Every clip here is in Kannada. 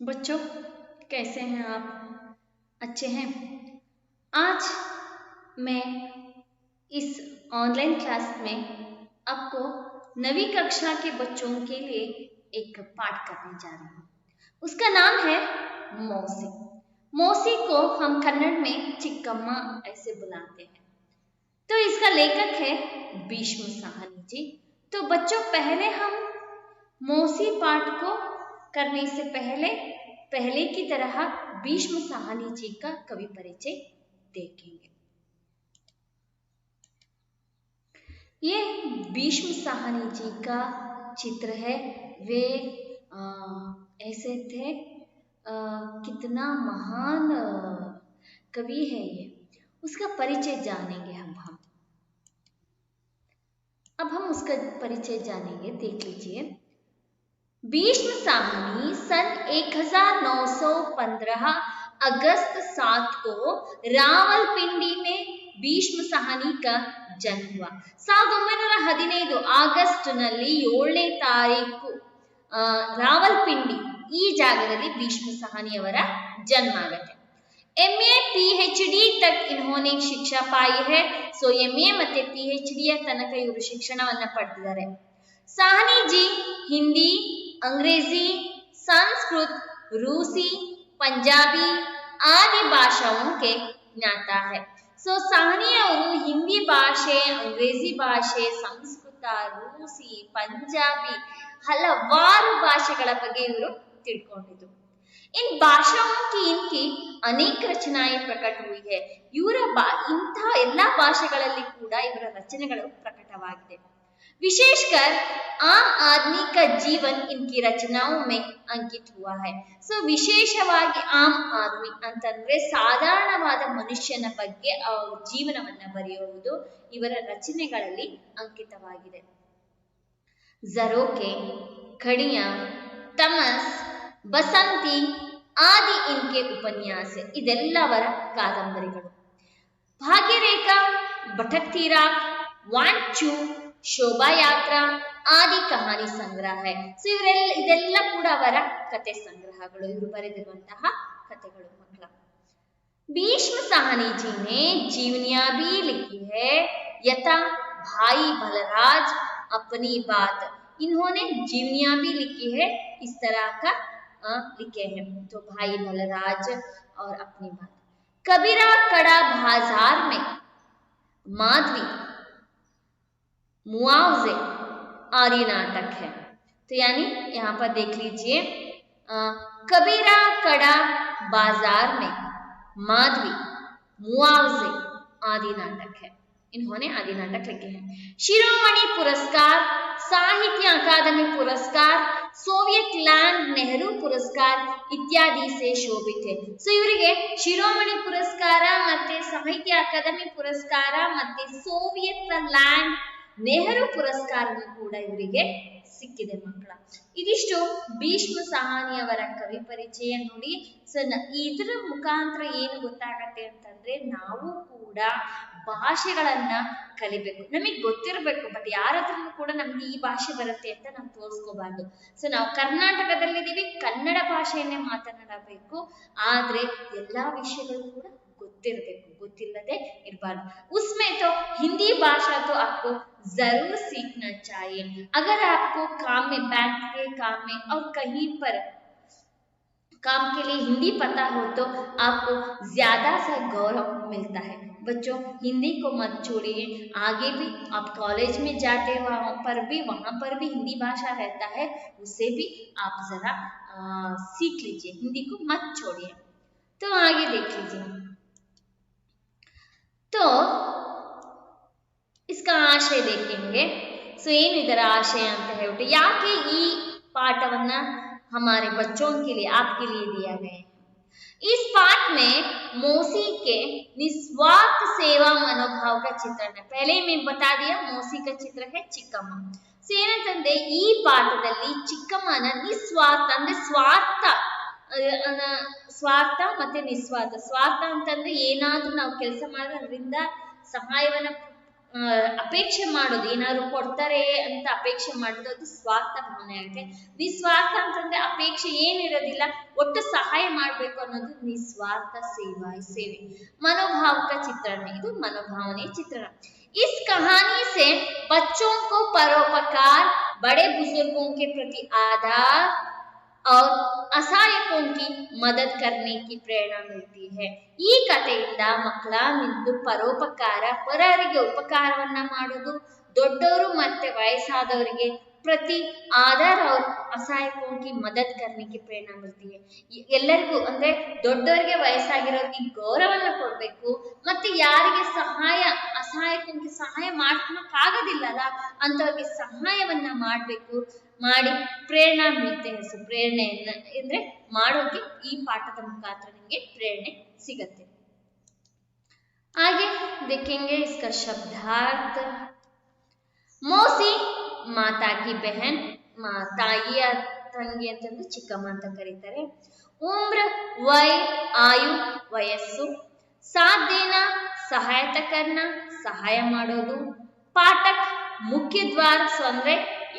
बच्चों, कैसे हैं आप? अच्छे हैं? आज मैं इस ऑनलाइन क्लास में आपको नवी कक्षा के बच्चों के लिए एक पाठ करने जा रही हूँ। उसका नाम है मौसी। मौसी को हम कन्नड़ में चिक्कम्मा ऐसे बुलाते हैं। तो इसका लेखक है भीष्म साहनी जी। तो बच्चों, पहले हम मौसी पाठ को करने से पहले की तरह भीष्म साहनी जी का कवि परिचय देखेंगे। ये भीष्म साहनी जी का चित्र है। वे ऐसे थे, कितना महान कवि है ये। उसका परिचय जानेंगे अब हम उसका परिचय जानेंगे। देख लीजिए। भीष्म साहनी सन 1915 अगस्त 7 को रावलपिंडी में ಭೀಷ್ಮ ಸಾಹನಿ ಜನ್ಮ हुआ। 1915 ಆಗಸ್ಟ್ನಲ್ಲಿ 7ನೇ ತಾರೀಕು ರಾವಲಪಿಂಡಿ ಈ ಜಾಗದಲ್ಲಿ ಭೀಷ್ಮ ಸಾಹನಿಯವರ ಜನ್ಮ ಆಗುತ್ತೆ। MA PhD तक इन्होंने शिक्षा पाई है। सो MA ಮತ್ತೆ PhD ತನಕ ಇವರು ಶಿಕ್ಷಣವನ್ನ ಪಡೆದಿದ್ದಾರೆ। साहनी जी हिंदी, अंग्रेजी, संस्कृत, रूसी, पंजाबी आदि भाषाओं के ज्ञाता है। सो साहनी ಅವರು ಹಿಂದಿ ಭಾಷೆ, अंग्रेजी ಭಾಷೆ, ಸಂಸ್ಕೃತ, ರೂಸಿ, पंजाबी ಹಲವಾರು ಭಾಷೆಗಳ ಬಗ್ಗೆ ಇವರು ತಿಳ್ಕೊಂಡಿದ್ರು। इन भाषाओं की इनकी अनेक रचनाएं प्रकट हुई है। ಇವರ ಇಂಥ ಎಲ್ಲಾ ಭಾಷೆಗಳಲ್ಲಿ ಕೂಡ ಇವರ ರಚನೆಗಳು ಪ್ರಕಟವಾಗಿದೆ। विशेषकर आम आदमी का जीवन इनकी रचनाओं में अंकित हुआ है। सो ವಿಶೇಷವಾಗಿ ಆಮ್ ಆದ್ಮಿ ಅಂತಂದ್ರೆ ಸಾಧಾರಣವಾದ ಮನುಷ್ಯನ ಬಗ್ಗೆ ಜೀವನವನ್ನ ಬರೆಯುವುದು ಇವರ ರಚನೆಗಳಲ್ಲಿ ಅಂಕಿತವಾಗಿದೆ। ಝರೋಕೆ, ಖಡಿಯಾ, ತಮಸ್, ಬಸಂತಿ ಆದಿ ಇನ್ಕೆ ಉಪನ್ಯಾಸ ಇದೆಲ್ಲವರ ಕಾದಂಬರಿಗಳು। ಭಾಗ್ಯರೇಖಾ, ಭಟಕ್ತೀರಾ, ವಾಂಚು, ಶೋಭಾ ಯಾತ್ರಾ ಆದಿ ಕಹಾನಿ ಸಂಗ್ರಹ है। ಸೊ ಇದೆಲ್ಲ ಕೂಡ ಅವರ ಕತೆ ಸಂಗ್ರಹಗಳು, ಇವರು ಬರೆದಿರುವಂತಹ ಕಥೆಗಳು ಮಕ್ಕಳ। भीष्म साहनी जी ने जीवनियां भी लिखी है। यथा भाई बलराज अपनी बात, इन्होंने जीवनियां भी लिखी है। इस तरह का लिखे हैं। तो भाई बलराज और अपनी बात। कबीरा कड़ा बाजार में, माधवी, मुआवजे आदि नाटक है। तो यानी यहाँ पर देख लीजिए, कबीरा कड़ा बाजार में, माधवी, मुआवजे आदि नाटक है। इन्होंने आदि नाटक लिखे हैं। शिरोमणि पुरस्कार, साहित्य अकादमी पुरस्कार, सोवियत लैंड नेहरू पुरस्कार इत्यादि से शोभित है। सो ಇವರಿಗೆ ಶಿರೋಮಣಿ ಪುರಸ್ಕಾರ ಮತ್ತೆ ಸಾಹಿತ್ಯ ಅಕಾದಮಿ ಪುರಸ್ಕಾರ ಮತ್ತೆ ಸೋವಿಯತ್ ಲ್ಯಾಂಡ್ ನೆಹರು ಪುರಸ್ಕಾರ ಕೂಡ ಇವರಿಗೆ ಸಿಕ್ಕಿದೆ ಮಕ್ಕಳ। ಇದಿಷ್ಟು ಭೀಷ್ಮ ಸಾಹನಿಯವರ ಕವಿ ಪರಿಚಯ ನೋಡಿ। ಸೊ ಇದರ ಮುಖಾಂತರ ಏನು ಗೊತ್ತಾಗತ್ತೆ ಅಂತಂದ್ರೆ, ನಾವು ಕೂಡ ಭಾಷೆಗಳನ್ನ ಕಲಿಬೇಕು, ನಮಗೆ ಗೊತ್ತಿರಬೇಕು। ಬಟ್ ಯಾರ ಹತ್ರನೂ ಕೂಡ ನಮ್ಗೆ ಈ ಭಾಷೆ ಬರುತ್ತೆ ಅಂತ ನಾವು ತೋರಿಸ್ಕೋಬಾರ್ದು। ಸೊ ನಾವು ಕರ್ನಾಟಕದಲ್ಲಿದ್ದೀವಿ, ಕನ್ನಡ ಭಾಷೆಯನ್ನೇ ಮಾತನಾಡಬೇಕು, ಆದ್ರೆ ಎಲ್ಲಾ ವಿಷಯಗಳು ಕೂಡ ಗೊತ್ತಿರಬೇಕು, ಗೊತ್ತಿಲ್ಲದೆ ಇರಬಾರ್ದು। उसमें तो हिंदी भाषा तो आपको जरूर सीखना चाहिए। अगर आपको काम में, बैंक के काम में और कहीं पर काम के लिए हिंदी पता हो तो आपको ज्यादा सा गौरव मिलता है। बच्चों, हिंदी को मत छोड़िए। आगे भी आप कॉलेज में जाते वहां पर भी हिंदी भाषा रहता है, उससे भी आप जरा सीख लीजिए, हिंदी को मत छोड़िए। तो आगे देख लीजिए। तो इसका आशय देखेंगे। सो ಏನು ಇದರ ಆಶಯ ಅಂತ ಹೇಳ್ಬಿಟ್ಟು, ಯಾಕೆ ಈ ಪಾಠವನ್ನ हमारे बच्चों के लिए, आपके लिए दिया गया है। इस पाठ में मौसी के निस्वार्थ सेवा मनोभाव का चित्रण है। पहले मैं बता दिया, मौसी का चित्र है ಚಿಕ್ಕಮ್ಮ। ಏನಂತಂದ್ರೆ ಈ ಪಾಠದಲ್ಲಿ ಚಿಕ್ಕಮ್ಮನ ನಿಸ್ವಾರ್ಥ ಅಂದ್ರೆ ಸ್ವಾರ್ಥ ಮತ್ತೆ ನಿಸ್ವಾರ್ಥ। ಸ್ವಾರ್ಥ ಅಂತಂದ್ರೆ ಏನಾದ್ರೂ ನಾವು ಕೆಲಸ ಮಾಡಿದ್ರೆ ಅದರಿಂದ ಸಹಾಯವನ್ನ ಅಪೇಕ್ಷೆ ಮಾಡೋದು, ಏನಾದ್ರು ಕೊಡ್ತಾರೆ ಅಂತ ಅಪೇಕ್ಷೆ ಮಾಡೋದು ಅದು ಸ್ವಾರ್ಥ ಭಾವನೆ ಆಗುತ್ತೆ. ನಿಸ್ವಾರ್ಥ ಅಂತಂದ್ರೆ ಅಪೇಕ್ಷೆ ಏನಿರೋದಿಲ್ಲ, ಒಟ್ಟು ಸಹಾಯ ಮಾಡ್ಬೇಕು ಅನ್ನೋದು ನಿಸ್ವಾರ್ಥ ಸೇವೆ. मनोभाव का चित्रण है, ಇದು मनोभावನೆ चित्रण। इस कहानी से बच्चों को परोपकार, बड़े बुजुर्गों के प्रति आदर और असहायकों की मदद करने की प्रेरणा मिलती है। ಈ ಕಥೆಯಿಂದ ಮಕ್ಕಳ ನಿಂದು ಪರೋಪಕಾರ, ಪರರಿಗೆ ಉಪಕಾರವನ್ನ ಮಾಡೋದು, ದೊಡ್ಡವರು ಮತ್ತೆ ವಯಸ್ಸಾದವರಿಗೆ ಪ್ರತಿ ಆಧಾರ और असहायकों की मदद करने की प्रेरणा मिलती है। ಎಲ್ಲರಿಗೂ ಅಂದ್ರೆ ದೊಡ್ಡವರಿಗೆ, ವಯಸ್ಸಾಗಿರೋರಿಗೆ ಗೌರವನ ಕೊಡ್ಬೇಕು, ಮತ್ತೆ ಯಾರಿಗೆ ಅಸಹಾಯಕರಿಗೆ ಸಹಾಯ ಮಾಡ್ಕೊಳಕ್ಕಾಗೋದಿಲ್ಲಲ್ಲ ಅಂತವ್ರಿಗೆ ಸಹಾಯವನ್ನ ಮಾಡ್ಬೇಕು, ಮಾಡಿ ಪ್ರೇರಣಾ ಮಿಲ್ತೆ है। ಪ್ರೇರಣೆಯನ್ನ ಅಂದ್ರೆ ಮಾಡೋಕೆ ಈ ಪಾಠದ ಮುಖಾಂತರ ನಿಮಗೆ ಪ್ರೇರಣೆ ಸಿಗತ್ತೆ। आगे देखेंगे इसका शब्दार्थ। मौसी माता की बहन, ತಾಯಿಯ ತಂಗಿ ಅಂತಂದು ಚಿಕ್ಕಮ್ಮ ಅಂತ ಕರೀತಾರೆ। उम्र वय आयु ವಯಸ್ಸು, साथ देना ಸಹಾಯತ करना ಸಹಾಯ ಮಾಡೋದು, ಪಾಠಕ್ ಮುಖ್ಯ ದ್ವಾರ ಅಂದ್ರೆ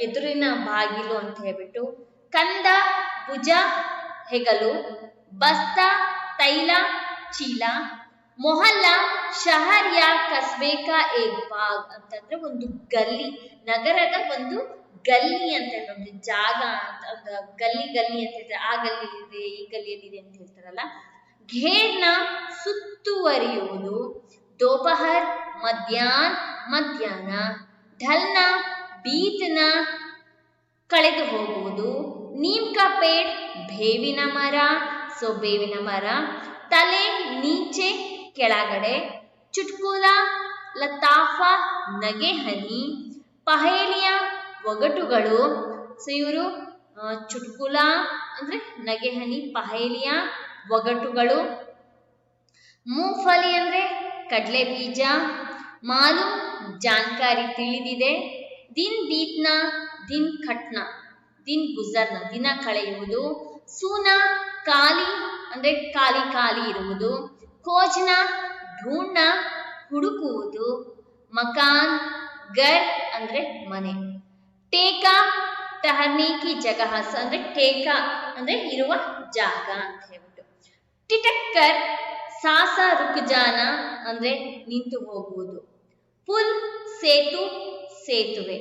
ಎದುರಿನ ಬಾಗಿಲು ಅಂತ ಹೇಳ್ಬಿಟ್ಟು, ಕಂದ ಭುಜ ಹೆಗಲು, ಬಸ್ತಾ ತೈಲ ಚೀಲ, ಮೊಹಲ್ಲಾ ಶಹರ್ ಯಾ ಕಸ್ಬೆ ಕಾ ಏಕ್ ಭಾಗ್ ಅಂತಂದ್ರೆ ಒಂದು ಗಲ್ಲಿ, ನಗರದ ಒಂದು ಗಲ್ಲಿ ಅಂತ ಒಂದು ಜಾಗ ಅಂತ, ಗಲ್ಲಿ ಅಂತ ಹೇಳ್ತಾರೆ, ಆ ಗಲ್ಲಿಯಿದೆ ಈ ಗಲ್ಲಿಯಲ್ಲಿದೆ ಅಂತ ಹೇಳ್ತಾರಲ್ಲ। ಘೇರ್ನ ಸುತ್ತುವರಿಯುವುದು, ದೋಪಹರ್ ಮಧ್ಯಾಹ್ನ, ಢಲ್ನ ಬೀತ್ನ ಕಳೆದು ಹೋಗುವುದು, ನೀಮ್ ಕಾ ಪೇಡ್ ಬೇವಿನ ಮರ, ಬೇವಿನ ಮರ, ತಲೆ ನೀಚೆ ಕೆಳಗಡೆ, ಚುಟ್ಕುಲ ಲತಾಫಾ ನಗೆ ಹನಿ, ಪಹೇಲಿಯ ಒಗಟುಗಳು, ಇವರು ಚುಟ್ಕುಲ ಅಂದ್ರೆ ನಗೆ ಹನಿ, ಪಹೇಲಿಯ ಒಗಟುಗಳು, ಮೂಫಲಿ ಅಂದ್ರೆ ಕಡಲೆ ಬೀಜ, ಮಾಲೂಮ್ ಜಾನ್ಕಾರಿ ತಿಳಿದಿದೆ, ದಿನ್ ಬೀತ್ನ ದಿನ್ ಖಟ್ನ ದಿನ್ ಗುಜರ್ನ ದಿನ ಕಳೆಯುವುದು, ಸೂನ ಖಾಲಿ ಅಂದ್ರೆ ಖಾಲಿ ಇರುವುದು, ಖೋಜ್ನ ಢೂಂಢನ ಹುಡುಕುವುದು, ಮಕಾನ್ ಗರ್ ಅಂದ್ರೆ ಮನೆ, ಟೇಕಾ ಟಹರ್ನೆ ಕಿ ಜಗಹ ಅಂದ್ರೆ ಟೇಕಾ ಅಂದ್ರೆ ಇರುವ ಜಾಗ ಅಂತ ಹೇಳ್ಬಿಟ್ಟು, ಟಿಟಕ್ಕರ್ ಸಾಸ ರುಕ್ ಜಾನ ಅಂದ್ರೆ ನಿಂತು ಹೋಗುವುದು, ಪುಲ್ ಸೇತುವೆ,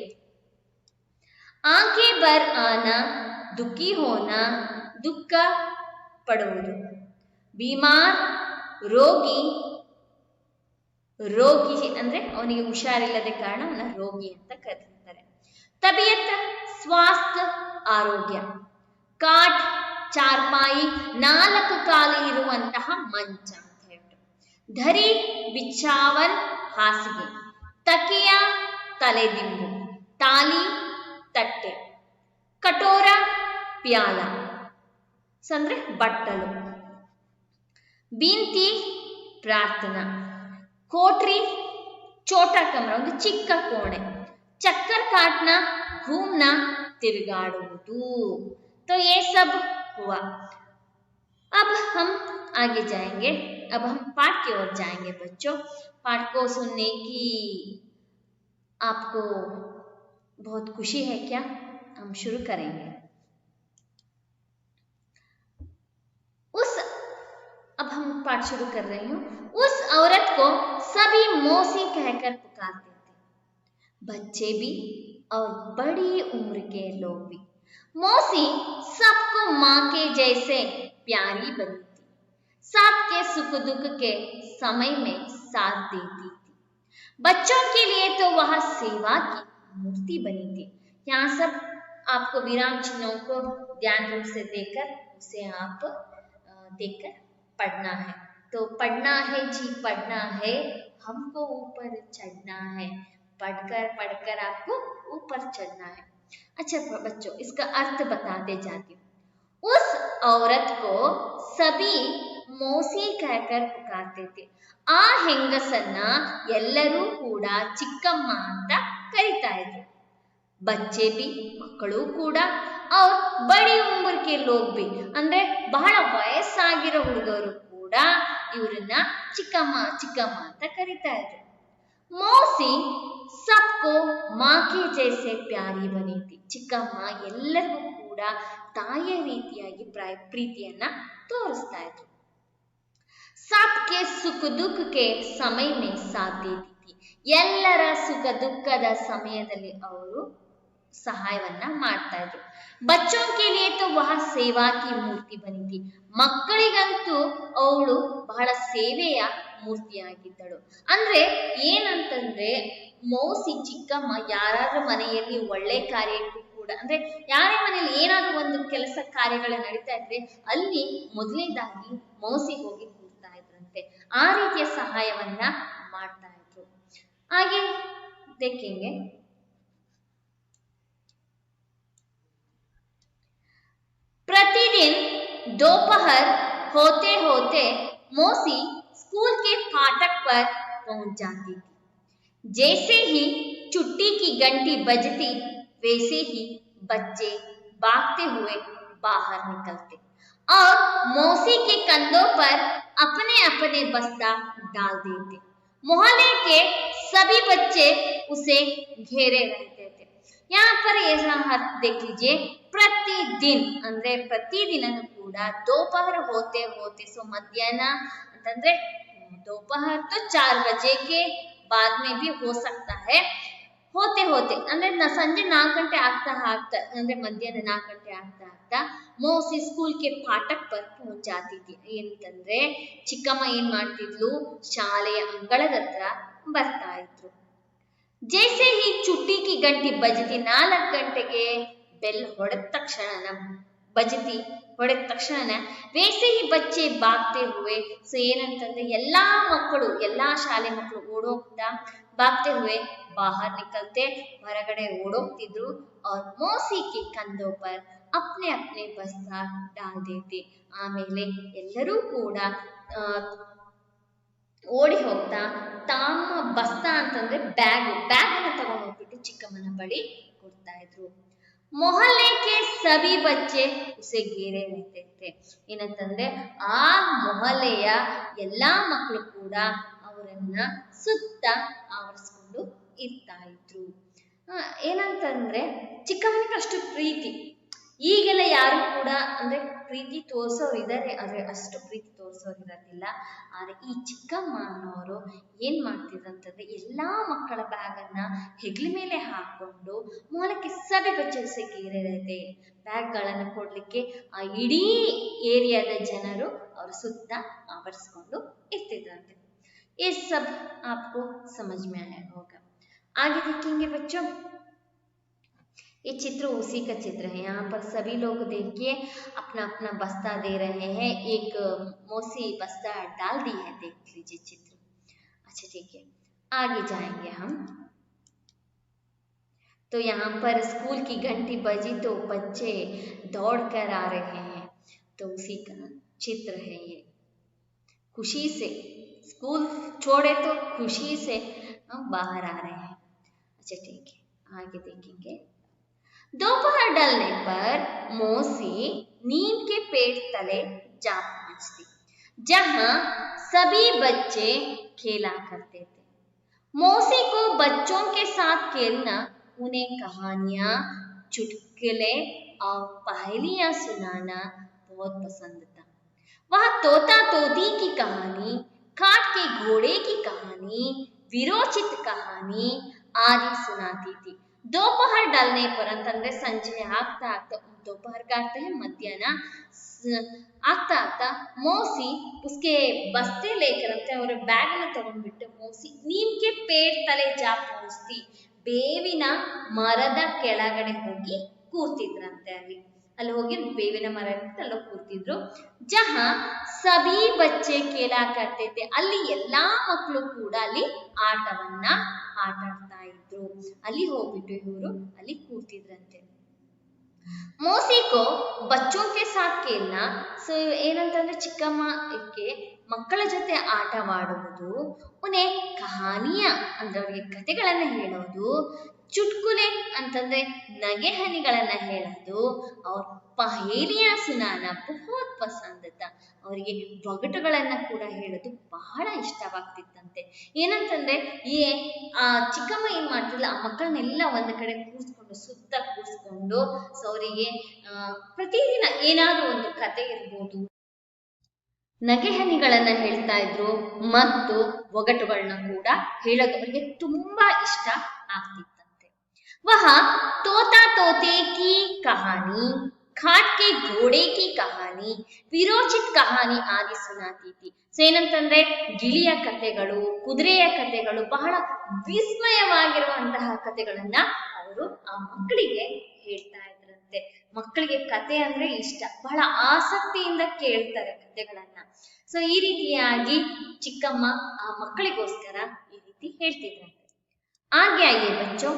ಆಂಕೆ ಬರ್ ಆನ ದುಃಖಿ ಹೋನ ದುಃಖ ಪಡುವುದು, ಬೀಮಾರ್ ರೋಗಿ ಅಂದ್ರೆ ಅವನಿಗೆ ಹುಷಾರಿಲ್ಲದೆ ಕಾರಣ ಅವನ ರೋಗಿ ಅಂತ ಕರೀತಾರೆ, ತಬಿಯತ್ ಸ್ವಾಸ್ಥ್ಯ ಆರೋಗ್ಯ, ಕಾಟ್ ಚಾರ್ಪಾಯಿ 4 ಕಾಲು ಇರುವಂತಹ ಮಂಚ ಅಂತ ಹೇಳ್ಬಿಟ್ಟು, ಧರಿ ಬಿಚ್ಚಾವಲ್ ಹಾಸಿಗೆ, ತಕಿಯ ತಲೆದಿಂಬು, ತಾಲಿ ತಟ್ಟೆ, ಕಟೋರ ಪ್ಯಾಲ ಅಂದ್ರೆ ಬಟ್ಟಲು, ಬೀಂತಿ ಪ್ರಾರ್ಥನಾ, ಕೋಟ್ರಿ ಚೋಟಾ ಕಮರ ಒಂದು ಚಿಕ್ಕ ಕೋಣೆ, ಚಕ್ಕರ್ ಕಾಟ್ನ घूमना ತಿರುಗಾಡುವುದು। तो ये सब हुआ। अब हम आगे जाएंगे, अब हम पाठ की ओर जाएंगे बच्चों। पाठ को सुनने की आपको बहुत खुशी है क्या? हम शुरू करेंगे। अब हम पाठ शुरू कर रही हूँ। उस औरत को सभी मौसी कहकर पुकारते थे, बच्चे भी और बड़ी उम्र के लोग भी। मौसी सबको माँ के जैसे प्यारी बनी थी, सबके सुख दुख के समय में साथ देती थी। बच्चों के लिए तो वह सेवा की मूर्ति बनी थी। यहाँ सब आपको विराम चिन्हों को ध्यान रूप से देकर उसे आप देखकर पढ़ना है। तो पढ़ना है जी, पढ़ना है, हमको ऊपर चढ़ना है, पढ़कर आपको ऊपर चढ़ना है। अच्छा बच्चों, इसका अर्थ बताते जाती हूँ। उस औरत को सभी मौसी कहकर पुकारते थे। ಆ ಹೆಂಗಸನ್ನ ಎಲ್ಲರೂ ಕೂಡ ಚಿಕ್ಕಮ್ಮ ಅಂತ ಕರೀತಾ ಇದ್ರು। ಬಚ್ಚೆ ಬಿ ಮಕ್ಕಳು ಕೂಡ, और बड़ी उम्र के लोग भी ಅಂದ್ರೆ ಬಹಳ ವಯಸ್ಸಾಗಿರೋ ಹುಡುಗರು ಕೂಡ ಇವ್ರನ್ನ ಚಿಕ್ಕಮ್ಮ ಅಂತ ಕರೀತಾ ಇದ್ರು। ಮೌಸಿ सबको माँ के जैसे प्यारी बनी थी. ಚಿಕ್ಕಮ್ಮ ಎಲ್ಲರಿಗೂ ಕೂಡ ತಾಯಿಯ ರೀತಿಯಾಗಿ ಪ್ರೀತಿಯನ್ನ ತೋರಿಸ್ತಾ ಇದ್ರು. सबके सुख दुख के समय में साथ देती थी. ಎಲ್ಲರ ಸುಖ ದುಃಖದ ಸಮಯದಲ್ಲಿ ಅವರು ಸಹಾಯವನ್ನ ಮಾಡ್ತಾ ಇದ್ರು. बच्चों के लिए तो वह सेवा की मूर्ति बनी थी. ಮಕ್ಕಳಿಗಂತೂ ಅವಳು ಬಹಳ ಸೇವೆಯ ಮೂರ್ತಿಯಾಗಿದ್ದಳು. ಅಂದ್ರೆ ಏನಂತಂದ್ರೆ ಮೌಸಿ ಚಿಕ್ಕಮ್ಮ ಯಾರಾದ್ರೂ ಮನೆಯಲ್ಲಿ ಒಳ್ಳೆ ಕಾರ್ಯಕ್ಕೂ ಕೂಡ ಅಂದ್ರೆ ಯಾರೇ ಮನೆಯಲ್ಲಿ ಏನಾದ್ರೂ ಒಂದು ಕೆಲಸ ಕಾರ್ಯಗಳು ನಡೀತಾ ಇದ್ರೆ ಅಲ್ಲಿ ಮೊದಲನೇದಾಗಿ ಮೌಸಿ ಹೋಗಿ ಕೂರ್ತಾ ಇದ್ರಂತೆ. ಆ ರೀತಿಯ ಸಹಾಯವನ್ನ ಮಾಡ್ತಾ ಇದ್ರು. ಹಾಗೆ ದೇखेंगे प्रतिदिन दोपहर होते होते मौसी स्कूल के फाटक पर पहुंच जाती थी. जैसे ही छुट्टी की घंटी बजती वैसे ही बच्चे भागते हुए बाहर निकलते और मौसी के कंधों पर अपने अपने बस्ता डाल देते. मोहल्ले के सभी बच्चे उसे घेरे रहते थे. यहाँ पर ऐसा देख लीजिए, प्रतिदिन ಅಂದ್ರೆ ಪ್ರತಿದಿನನೂ ಕೂಡ दोपहर होते होते सो मध्याह्ನ ಅಂತಂದ್ರೆ दोपहर तो 4 बजे के बाद में भी हो सकता है. ಹೋತೆ ಹೋತೆ ಅಂದ್ರೆ ಸಂಜೆ 4 ಗಂಟೆ ಆಗ್ತಾ ಅಂದ್ರೆ ಮಧ್ಯಾಹ್ನ 4 ಗಂಟೆ ಆಗ್ತಾ ಮೌಸಿ ಸ್ಕೂಲ್ ಕೆ ಫಾಟಕ್ ಪರ್ ಪਹੁಂಚ ಜಾತಿ ಥಿ. ಏನಂತಂದ್ರೆ ಚಿಕ್ಕಮ್ಮ ಏನ್ ಮಾಡ್ತಿದ್ಲು, ಶಾಲೆಯ ಅಂಗಳದ ಹತ್ರ ಬರ್ತಾ ಇದ್ರು. ಜೈಸೆ ಹಿ ಚುಟ್ಟಿ ಕಿ ಗಂಟಿ ಬಜತಿ, 4 ಗಂಟೆಗೆ ಬೆಲ್ ಹೊಡೆದ ತಕ್ಷಣ ಬಜತಿ ಹೊಡೆದ ತಕ್ಷಣ ವೇಸೆ ಹಿ ಬಚ್ಚೆ ಬಾಗ್ತೆ ಹುವೆ. ಸೊ ಏನಂತಂದ್ರೆ ಎಲ್ಲಾ ಶಾಲೆ ಮಕ್ಕಳು ಓಡೋಗ್ತಾ भागते हुए बाहर निकलते, ಹೊರಗಡೆ ಓಡೋಗ್ತಿದ್ರು. और मौसी के कंधों पर अपने अपने बस्ता डाल देते. ಆಮೇಲೆ ಎಲ್ಲರೂ ಕೂಡ ಓಡಿ ಹೋಗ್ತಾ ತಮ್ಮ ಬಸ್ತಾ ಅಂತಂದ್ರೆ ಬ್ಯಾಗ್ ಅನ್ನ ತಗೊಂಡು ಹೋಗ್ಬಿಟ್ಟು ಚಿಕ್ಕಮ್ಮನ ಬಳಿ ಕೊಡ್ತಾ ಇದ್ರು. ಮೊಹಲ್ಲೆ ಕೆ ಸಭಿ ಬಚ್ಚೆ ಉಸೆ ಘೇರೆ रहते थे. ಏನಂತಂದ್ರೆ ಆ ಮೊಹಲ್ಲೆಯ ಎಲ್ಲಾ ಮಕ್ಕಳು ಕೂಡ ಅವರನ್ನ ಸುತ್ತ ಆವರಿಸ್ಕೊಂಡು ಇರ್ತಾ ಇದ್ರು. ಏನಂತಂದ್ರೆ ಚಿಕ್ಕಮ್ಮನಿಗೆ ಅಷ್ಟು ಪ್ರೀತಿ. ಈಗೆಲ್ಲ ಯಾರು ಕೂಡ ಅಂದ್ರೆ ಪ್ರೀತಿ ತೋರ್ಸೋರು ಇದ್ದಾರೆ, ಆದ್ರೆ ಅಷ್ಟು ಪ್ರೀತಿ ತೋರ್ಸೋರು ಇರೋದಿಲ್ಲ. ಆದ್ರೆ ಈ ಚಿಕ್ಕಮ್ಮ ಅನ್ನೋರು ಏನ್ ಮಾಡ್ತಿದ್ರಂತಂದ್ರೆ ಎಲ್ಲಾ ಮಕ್ಕಳ ಬ್ಯಾಗ್ ಅನ್ನ ಹೆಗ್ಲ ಮೇಲೆ ಹಾಕೊಂಡು ಮೊಲಕ್ಕೆ ಸಭೆ ಬಚ್ಚೆ ಗೇರಿರತ್ತೆ. ಬ್ಯಾಗ್ ಗಳನ್ನ ಕೊಡ್ಲಿಕ್ಕೆ ಆ ಇಡೀ ಏರಿಯಾದ ಜನರು ಅವ್ರ ಸುತ್ತ ಆವರಿಸ್ಕೊಂಡು ಇರ್ತಿದ್ರಂತೆ. ये सब आपको समझ में आया होगा. आगे देखेंगे बच्चों, ये चित्र उसी का चित्र है. यहाँ पर सभी लोग देखिए अपना अपना बस्ता दे रहे हैं. एक मौसी बस्ता डाल दी है, देख लीजिए चित्र. अच्छा ठीक है, आगे जाएंगे हम. तो यहाँ पर स्कूल की घंटी बजी तो बच्चे दौड़ कर आ रहे हैं. तो उसी का चित्र है ये. खुशी से स्कूल छोड़े तो खुशी से हम बाहर आ रहे हैं. अच्छा ठीक है, आगे देखेंगे. दोपहर डलने पर मौसी नीम के पेड़ तले जा पहुंचती, जहां सभी बच्चे खेला करते थे. मौसी को बच्चों के साथ खेलना, उन्हें कहानियां, चुटकुले और पहेलियां सुनाना बहुत पसंद था. वह तोता तोती की कहानी, काठ के घोड़े की कहानी, विरोचित कहानी आदि सुनाती थी. दोपहर डलने पर ಅಂತಂದ್ರೆ ಸಂಜೆ ಆಗ್ತಾ दोपहर का अर्थ है मध्याह्न ಆಗ್ತಾ मौसी उसके बस्ते लेकर और बैग में तಗೊಂಡ್ಬಿಟ್ಟು मौसी नीम के पेड़ तले जा पहुंचती. ಬೇವಿನ ಮರದ ಕೆಳಗಡೆ ಹೋಗಿ ಕೂರ್ತಿದ್ರಂತೆ. ಅಲ್ಲಿ ಹೋಗಿ ಬೇವಿನ ಮರ ಇರುತ್ತೆ, ಅಲ್ಲಿ ಕೂರ್ತಿದ್ರು. ಜಹಾ ಸಭಿ ಬಚ್ಚೆ ಕೇಲಾ ಕರ್ತೆ थे. ಅಲ್ಲಿ ಎಲ್ಲಾ ಮಕ್ಕಳು ಕೂಡ ಅಲ್ಲಿ ಆಟವನ್ನ ಆಟಾಡ್ತಾ ಇದ್ರು. ಅಲ್ಲಿ ಹೋಗ್ಬಿಟ್ಟು ಇವರು ಅಲ್ಲಿ ಕೂರ್ತಿದ್ರಂತೆ. मौसी को बच्चों के साथ खेलना, ಸೊ ಏನಂತಂದ್ರೆ ಚಿಕ್ಕಮ್ಮಕ್ಕೆ ಮಕ್ಕಳ ಜೊತೆ ಆಟವಾಡುವುದು, ಉನೆ ಕಹಾನಿಯ ಅಂದ್ರೆ ಅವರಿಗೆ ಕಥೆಗಳನ್ನ ಹೇಳೋದು, ಚುಟ್ಕುಲೆ ಅಂತಂದ್ರೆ ನಗೆ ಹನಿಗಳನ್ನ ಹೇಳೋದು, ಅವ್ರ ಪಹೇಲಿಯಾ ಸುನಾನ ಬಹುತ್ ಪಸಂದ್ था. ಅವರಿಗೆ ಒಗಟುಗಳನ್ನ ಕೂಡ ಹೇಳೋದು ಬಹಳ ಇಷ್ಟವಾಗ್ತಿತ್ತಂತೆ. ಏನಂತಂದ್ರೆ ಈ ಚಿಕ್ಕಮ್ಮ ಏನ್ ಮಾಡ್ತಿಲ್ಲ, ಆ ಮಕ್ಕಳನ್ನೆಲ್ಲ ಒಂದ್ ಕಡೆ ಕೂರಿಸ್ಕೊಂಡು ಸುತ್ತ ಕೂರಿಸ್ಕೊಂಡು ಸೊ ಅವರಿಗೆ ಪ್ರತಿದಿನ ಏನಾದ್ರೂ ಒಂದು ಕತೆ ಇರ್ಬೋದು, ನಗೆಹನಿಗಳನ್ನ ಹೇಳ್ತಾ ಇದ್ರು ಮತ್ತು ಒಗಟುಗಳನ್ನ ಕೂಡ ಹೇಳೋದು ಅವರಿಗೆ ತುಂಬಾ ಇಷ್ಟ ಆಗ್ತಿತ್ತಂತೆ. ವಹ ತೋತಾ ತೋತೆ ಕಿ ಕಹಾನಿ, ಖಾಟ್ ಕೆ ಘೋಡೆ ಕಿ ಕಹಾನಿ, ವಿರೋಚಿತ್ ಕಹಾನಿ ಆದಿ ಸುನಾತಿ ಥಿ. ಸೊ ಏನಂತಂದ್ರೆ ಗಿಳಿಯ ಕಥೆಗಳು, ಕುದುರೆಯ ಕಥೆಗಳು, ಬಹಳ ವಿಸ್ಮಯವಾಗಿರುವಂತಹ ಕಥೆಗಳನ್ನ ಅವರು ಆ ಮಕ್ಕಳಿಗೆ ಹೇಳ್ತಾ ಇದ್ರಂತೆ. ಮಕ್ಕಳಿಗೆ ಕತೆ ಅಂದ್ರೆ ಇಷ್ಟ, ಬಹಳ ಆಸಕ್ತಿಯಿಂದ ಕೇಳ್ತಾರೆ ಕಥೆಗಳನ್ನ. ಸೊ ಈ ರೀತಿಯಾಗಿ ಚಿಕ್ಕಮ್ಮ ಆ ಮಕ್ಕಳಿಗೋಸ್ಕರ ಈ ರೀತಿ ಹೇಳ್ತಿದ್ರಂತೆ. आगे आइए बच्चों,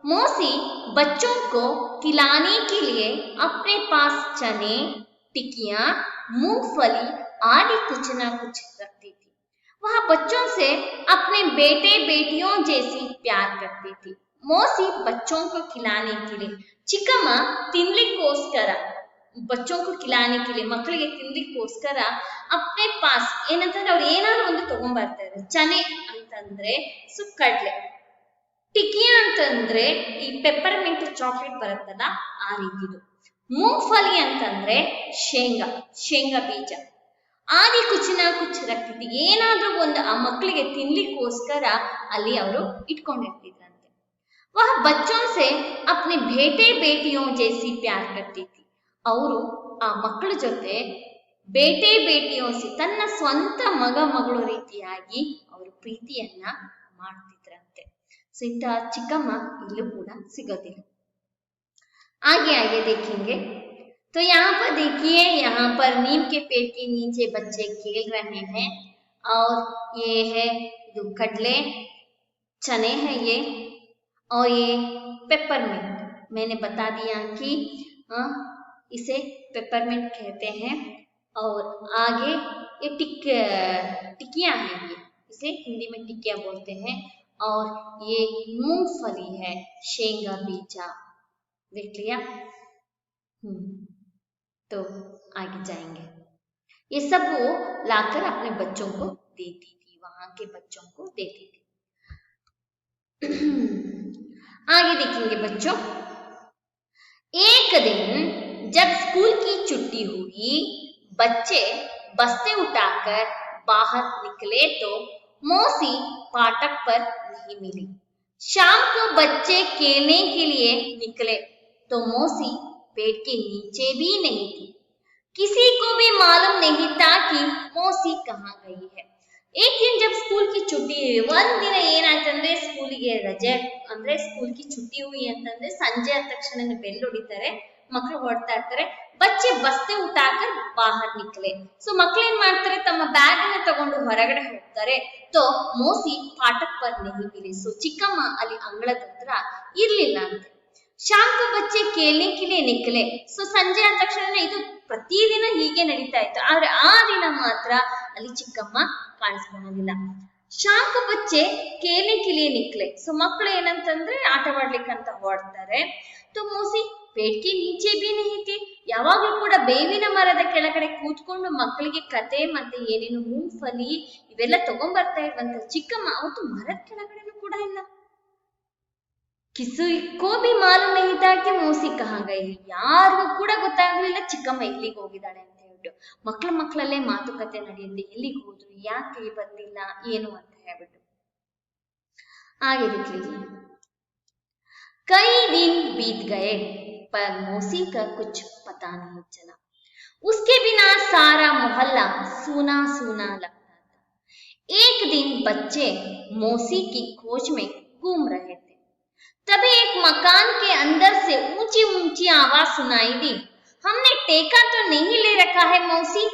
मौसी बच्चों को खिलाने के लिए अपने पास चने, टिकिया, मूंगफली आदि कुछ न कुछ रखती थी। वह बच्चों से अपने बेटे बेटियों जैसी प्यार करती थी। मौसी बच्चों को खिलाने के लिए, ಚಿಕ್ಕಮ್ಮ ತಿನ್ಲಿಕ್ಕೋಸ್ಕರ, ಬಚ್ಚೋं को खिलाने के लिए ಮಕ್ಕಳಿಗೆ ತಿನ್ಲಿಕ್ಕೋಸ್ಕರ ಅಪ್ನೆ ಪಾಸ್ ಏನಂತಂದ್ರೆ ಅವ್ರು ಏನಾದ್ರು ಒಂದು ತಗೊಂಡ್ಬರ್ತಾ ಇದ್ರು. ಚನೆ ಅಂತಂದ್ರೆ ಸುಕ್ಕಡ್ಲೆ, ಟಿಕಿಯಾ ಅಂತಂದ್ರೆ ಈ ಪೆಪ್ಪರ್ಮೆಂಟ್ ಚಾಕ್ಲೇಟ್ ಬರುತ್ತಲ್ಲ ಆ ರೀತಿದು, ಮೂಂಗ್ಫಲಿ ಅಂತಂದ್ರೆ ಶೇಂಗಾ ಬೀಜ, ಆದಿ ಕುಚಿನ ಕುಚ್ ರಕ್ತಿತಿ ಏನಾದ್ರೂ ಒಂದು ಆ ಮಕ್ಕಳಿಗೆ ತಿನ್ಲಿಕ್ಕೋಸ್ಕರ ಅಲ್ಲಿ ಅವರು ಇಟ್ಕೊಂಡಿರ್ತಿದ್ರಂತೆ. ವಹ ಬಚ್ಚೋं से अपने बेटे बेटियों जैसी प्यार करती थी. ಅವರು ಆ ಮಕ್ಕಳ ಜೊತೆ ಬೇಟೆ ಬೇಟಿಯೋಸಿ ತನ್ನ ಸ್ವಂತ ಮಗಳು ರೀತಿಯಾಗಿ ಅವರು ಪ್ರೀತಿಯನ್ನ ಮಾಡ್ತಿದ್ರಂತೆ. ಸೊ ಇಂಥ ಚಿಕ್ಕಮ್ಮ ಇಲ್ಲೂ ಕೂಡ ಸಿಗೋದಿಲ್ಲ. आगे आगे देखेंगे तो यहाँ पर देखिए, यहाँ पर नीम के पेड़ के नीचे बच्चे खेल रहे हैं और ये है जो कड़ले चने हैं ये, और ये पेपरमिंट मैंने बता दिया कि इसे पेपरमिंट कहते हैं, और आगे ये टिकिया है, ये इसे हिंदी में टिकिया बोलते हैं, और ये मूंगफली है, शेंगा बीजा, देख लिया। तो आगे जाएंगे, ये सब वो लाकर अपने बच्चों को देती थी, वहां के बच्चों को देती थी। आगे देखेंगे बच्चों, एक दिन जब स्कूल की छुट्टी हुई, बच्चे बस्ते उठाकर बाहर निकले तो मौसी फाटक पर नहीं मिली। शाम को बच्चे खेलने के लिए निकले तो मौसी पेड़ के नीचे भी नहीं थी। किसी को भी मालूम नहीं था कि मौसी कहाँ गई है। एक दिन जब स्कूल की छुट्टी हुई, ಒಂದ್ ದಿನ ಏನಾಯ್ತಂದ್ರೆ ಸ್ಕೂಲಿಗೆ ರಜೆ ಅಂದ್ರೆ ಸ್ಕೂಲ್ ಕಿ छुट्टी हुई ಅಂತಂದ್ರೆ ಸಂಜೆ ಆದ ತಕ್ಷಣ ಬೆಲ್ ಹೊಡಿತಾರೆ, ಮಕ್ಕಳು ಹೊರಡ್ತಾ ಇರ್ತಾರೆ. ಬಚ್ಚೆ ಬಸ್ತೆ ಉಟಾಕರ್ ಬಾಹರ್ ನಿಕ್ಲೆ. ಸೊ ಮಕ್ಳು ಏನ್ ಮಾಡ್ತಾರೆ, ತಮ್ಮ ಬ್ಯಾಗ್ ಅನ್ನ ತಗೊಂಡು ಹೊರಗಡೆ ಹೋಗ್ತಾರೆ. ತೋ ಮೋಸಿ ಫಾಟಕ್ ಪರ್ ನಹಿ ಮಿಲಿ. ಸೊ ಚಿಕ್ಕಮ್ಮ ಅಲ್ಲಿ ಅಂಗಳದ ಹತ್ರ ಇರ್ಲಿಲ್ಲ ಅಂತೆ. ಶಾಮ್ ಕೋ ಬಚ್ಚೆ ಕೇಳ್ನೆ ಕೆ ಲಿಯೆ ನಿಕ್ಲೆ. ಸೊ ಸಂಜೆ ಆದ ತಕ್ಷಣ ಇದು ಪ್ರತಿದಿನ ಹೀಗೆ ನಡೀತಾ ಇತ್ತು, ಆದ್ರೆ ಆ ದಿನ ಮಾತ್ರ ಅಲ್ಲಿ ಚಿಕ್ಕಮ್ಮ ಕಾಣಿಸ್ಕೊಳ್ಳೋದಿಲ್ಲ. ಶಾಮ್ ಕೋ ಬಚ್ಚೆ ಕೇಳ್ನೆ ಕೆ ಲಿಯೆ ನಿಕ್ಲೆ. ಸೊ ಮಕ್ಕಳು ಏನಂತಂದ್ರೆ ಆಟವಾಡ್ಲಿಕ್ಕಂತ ಹೊರಡ್ತಾರೆ. ತೋ ಮೋಸಿ ಪೇಟ್ಗೆ ನೀಚೆ ಬಿ ನಹಿ. ಯಾವಾಗ್ಲೂ ಕೂಡ ಬೇವಿನ ಮರದ ಕೆಳಗಡೆ ಕೂತ್ಕೊಂಡು ಮಕ್ಕಳಿಗೆ ಕತೆ ಮತ್ತೆ ಏನೇನು ಮೂಂಗ್ಫಲಿ ಇವೆಲ್ಲ ತಗೊಂಡ್ಬರ್ತಾ ಇರುವಂತ ಚಿಕ್ಕಮ್ಮ ಅವತ್ತು ಮರದ ಕೆಳಗಡೆನೂ ಕೂಡ ಇಲ್ಲ. ಕಿಸುಕೋ ಬಿ ಮಾಲೂಮ್ ನಹಿ ಥಾ ಕಿ ಮೌಸಿ ಕಹಾಂ ಗಯಿ. ಯಾರಿಗೂ ಕೂಡ ಗೊತ್ತಾಗ್ಲಿಲ್ಲ ಚಿಕ್ಕಮ್ಮ ಎಲ್ಲಿಗೆ ಹೋಗಿದ್ದಾಳೆ ಅಂತ ಹೇಳ್ಬಿಟ್ಟು. ಮಕ್ಕಳಲ್ಲೇ ಮಾತುಕತೆ ನಡೆಯುತ್ತೆ, ಎಲ್ಲಿಗೆ ಹೋದ್ರು, ಯಾಕೆ ಬಂದಿಲ್ಲ, ಏನು ಅಂತ ಹೇಳ್ಬಿಟ್ಟು. ಹಾಗೆ कई दिन बीत गए पर मौसी का कुछ पता नहीं चला। उसके बिना सारा मोहल्ला सूना सूना लगता था। एक दिन बच्चे मौसी की खोज में घूम रहे थे, तभी एक मकान के अंदर से ऊंची ऊंची आवाज सुनाई दी, हमने टेका तो नहीं ले रखा है मौसी,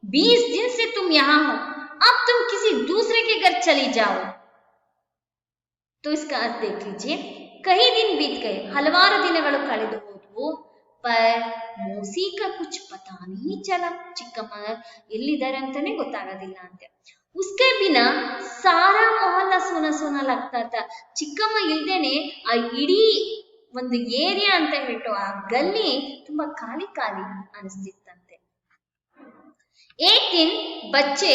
20 दिन से तुम यहाँ हो, अब तुम किसी दूसरे के घर चली जाओ। तो इसका अर्थ देख लीजिए, कई दिन बीत गए, ಹಲವಾರು ದಿನಗಳು ಕಳೆದು ಹೋದವು. ಪರ್ ಮೌಸಿ ಕಾ ಕುಚ್ ಪತಾ ನಹಿ ಚಲಾ. ಚಿಕ್ಕಮ್ಮ ಎಲ್ಲಿದ್ದಾರೆ ಅಂತಾನೆ ಗೊತ್ತಾಗೋದಿಲ್ಲ ಅಂತೆ. ಉಸ್ಕೆ ಬಿನಾ ಸಾರಾ ಮೊಹಲ್ಲಾ ಸೋನಾ ಸೋನಾ ಲಗ್ತಾ ಥಾ. ಚಿಕ್ಕಮ್ಮ ಇಲ್ದೇನೆ ಆ ಇಡೀ ಒಂದು ಏರಿಯಾ ಅಂತ ಹೇಳ್ಬಿಟ್ಟು ಆ ಗಲ್ಲಿ ತುಂಬಾ ಖಾಲಿ ಖಾಲಿ ಅನಿಸ್ತಿತ್ತಂತೆ. एक दिन बच्चे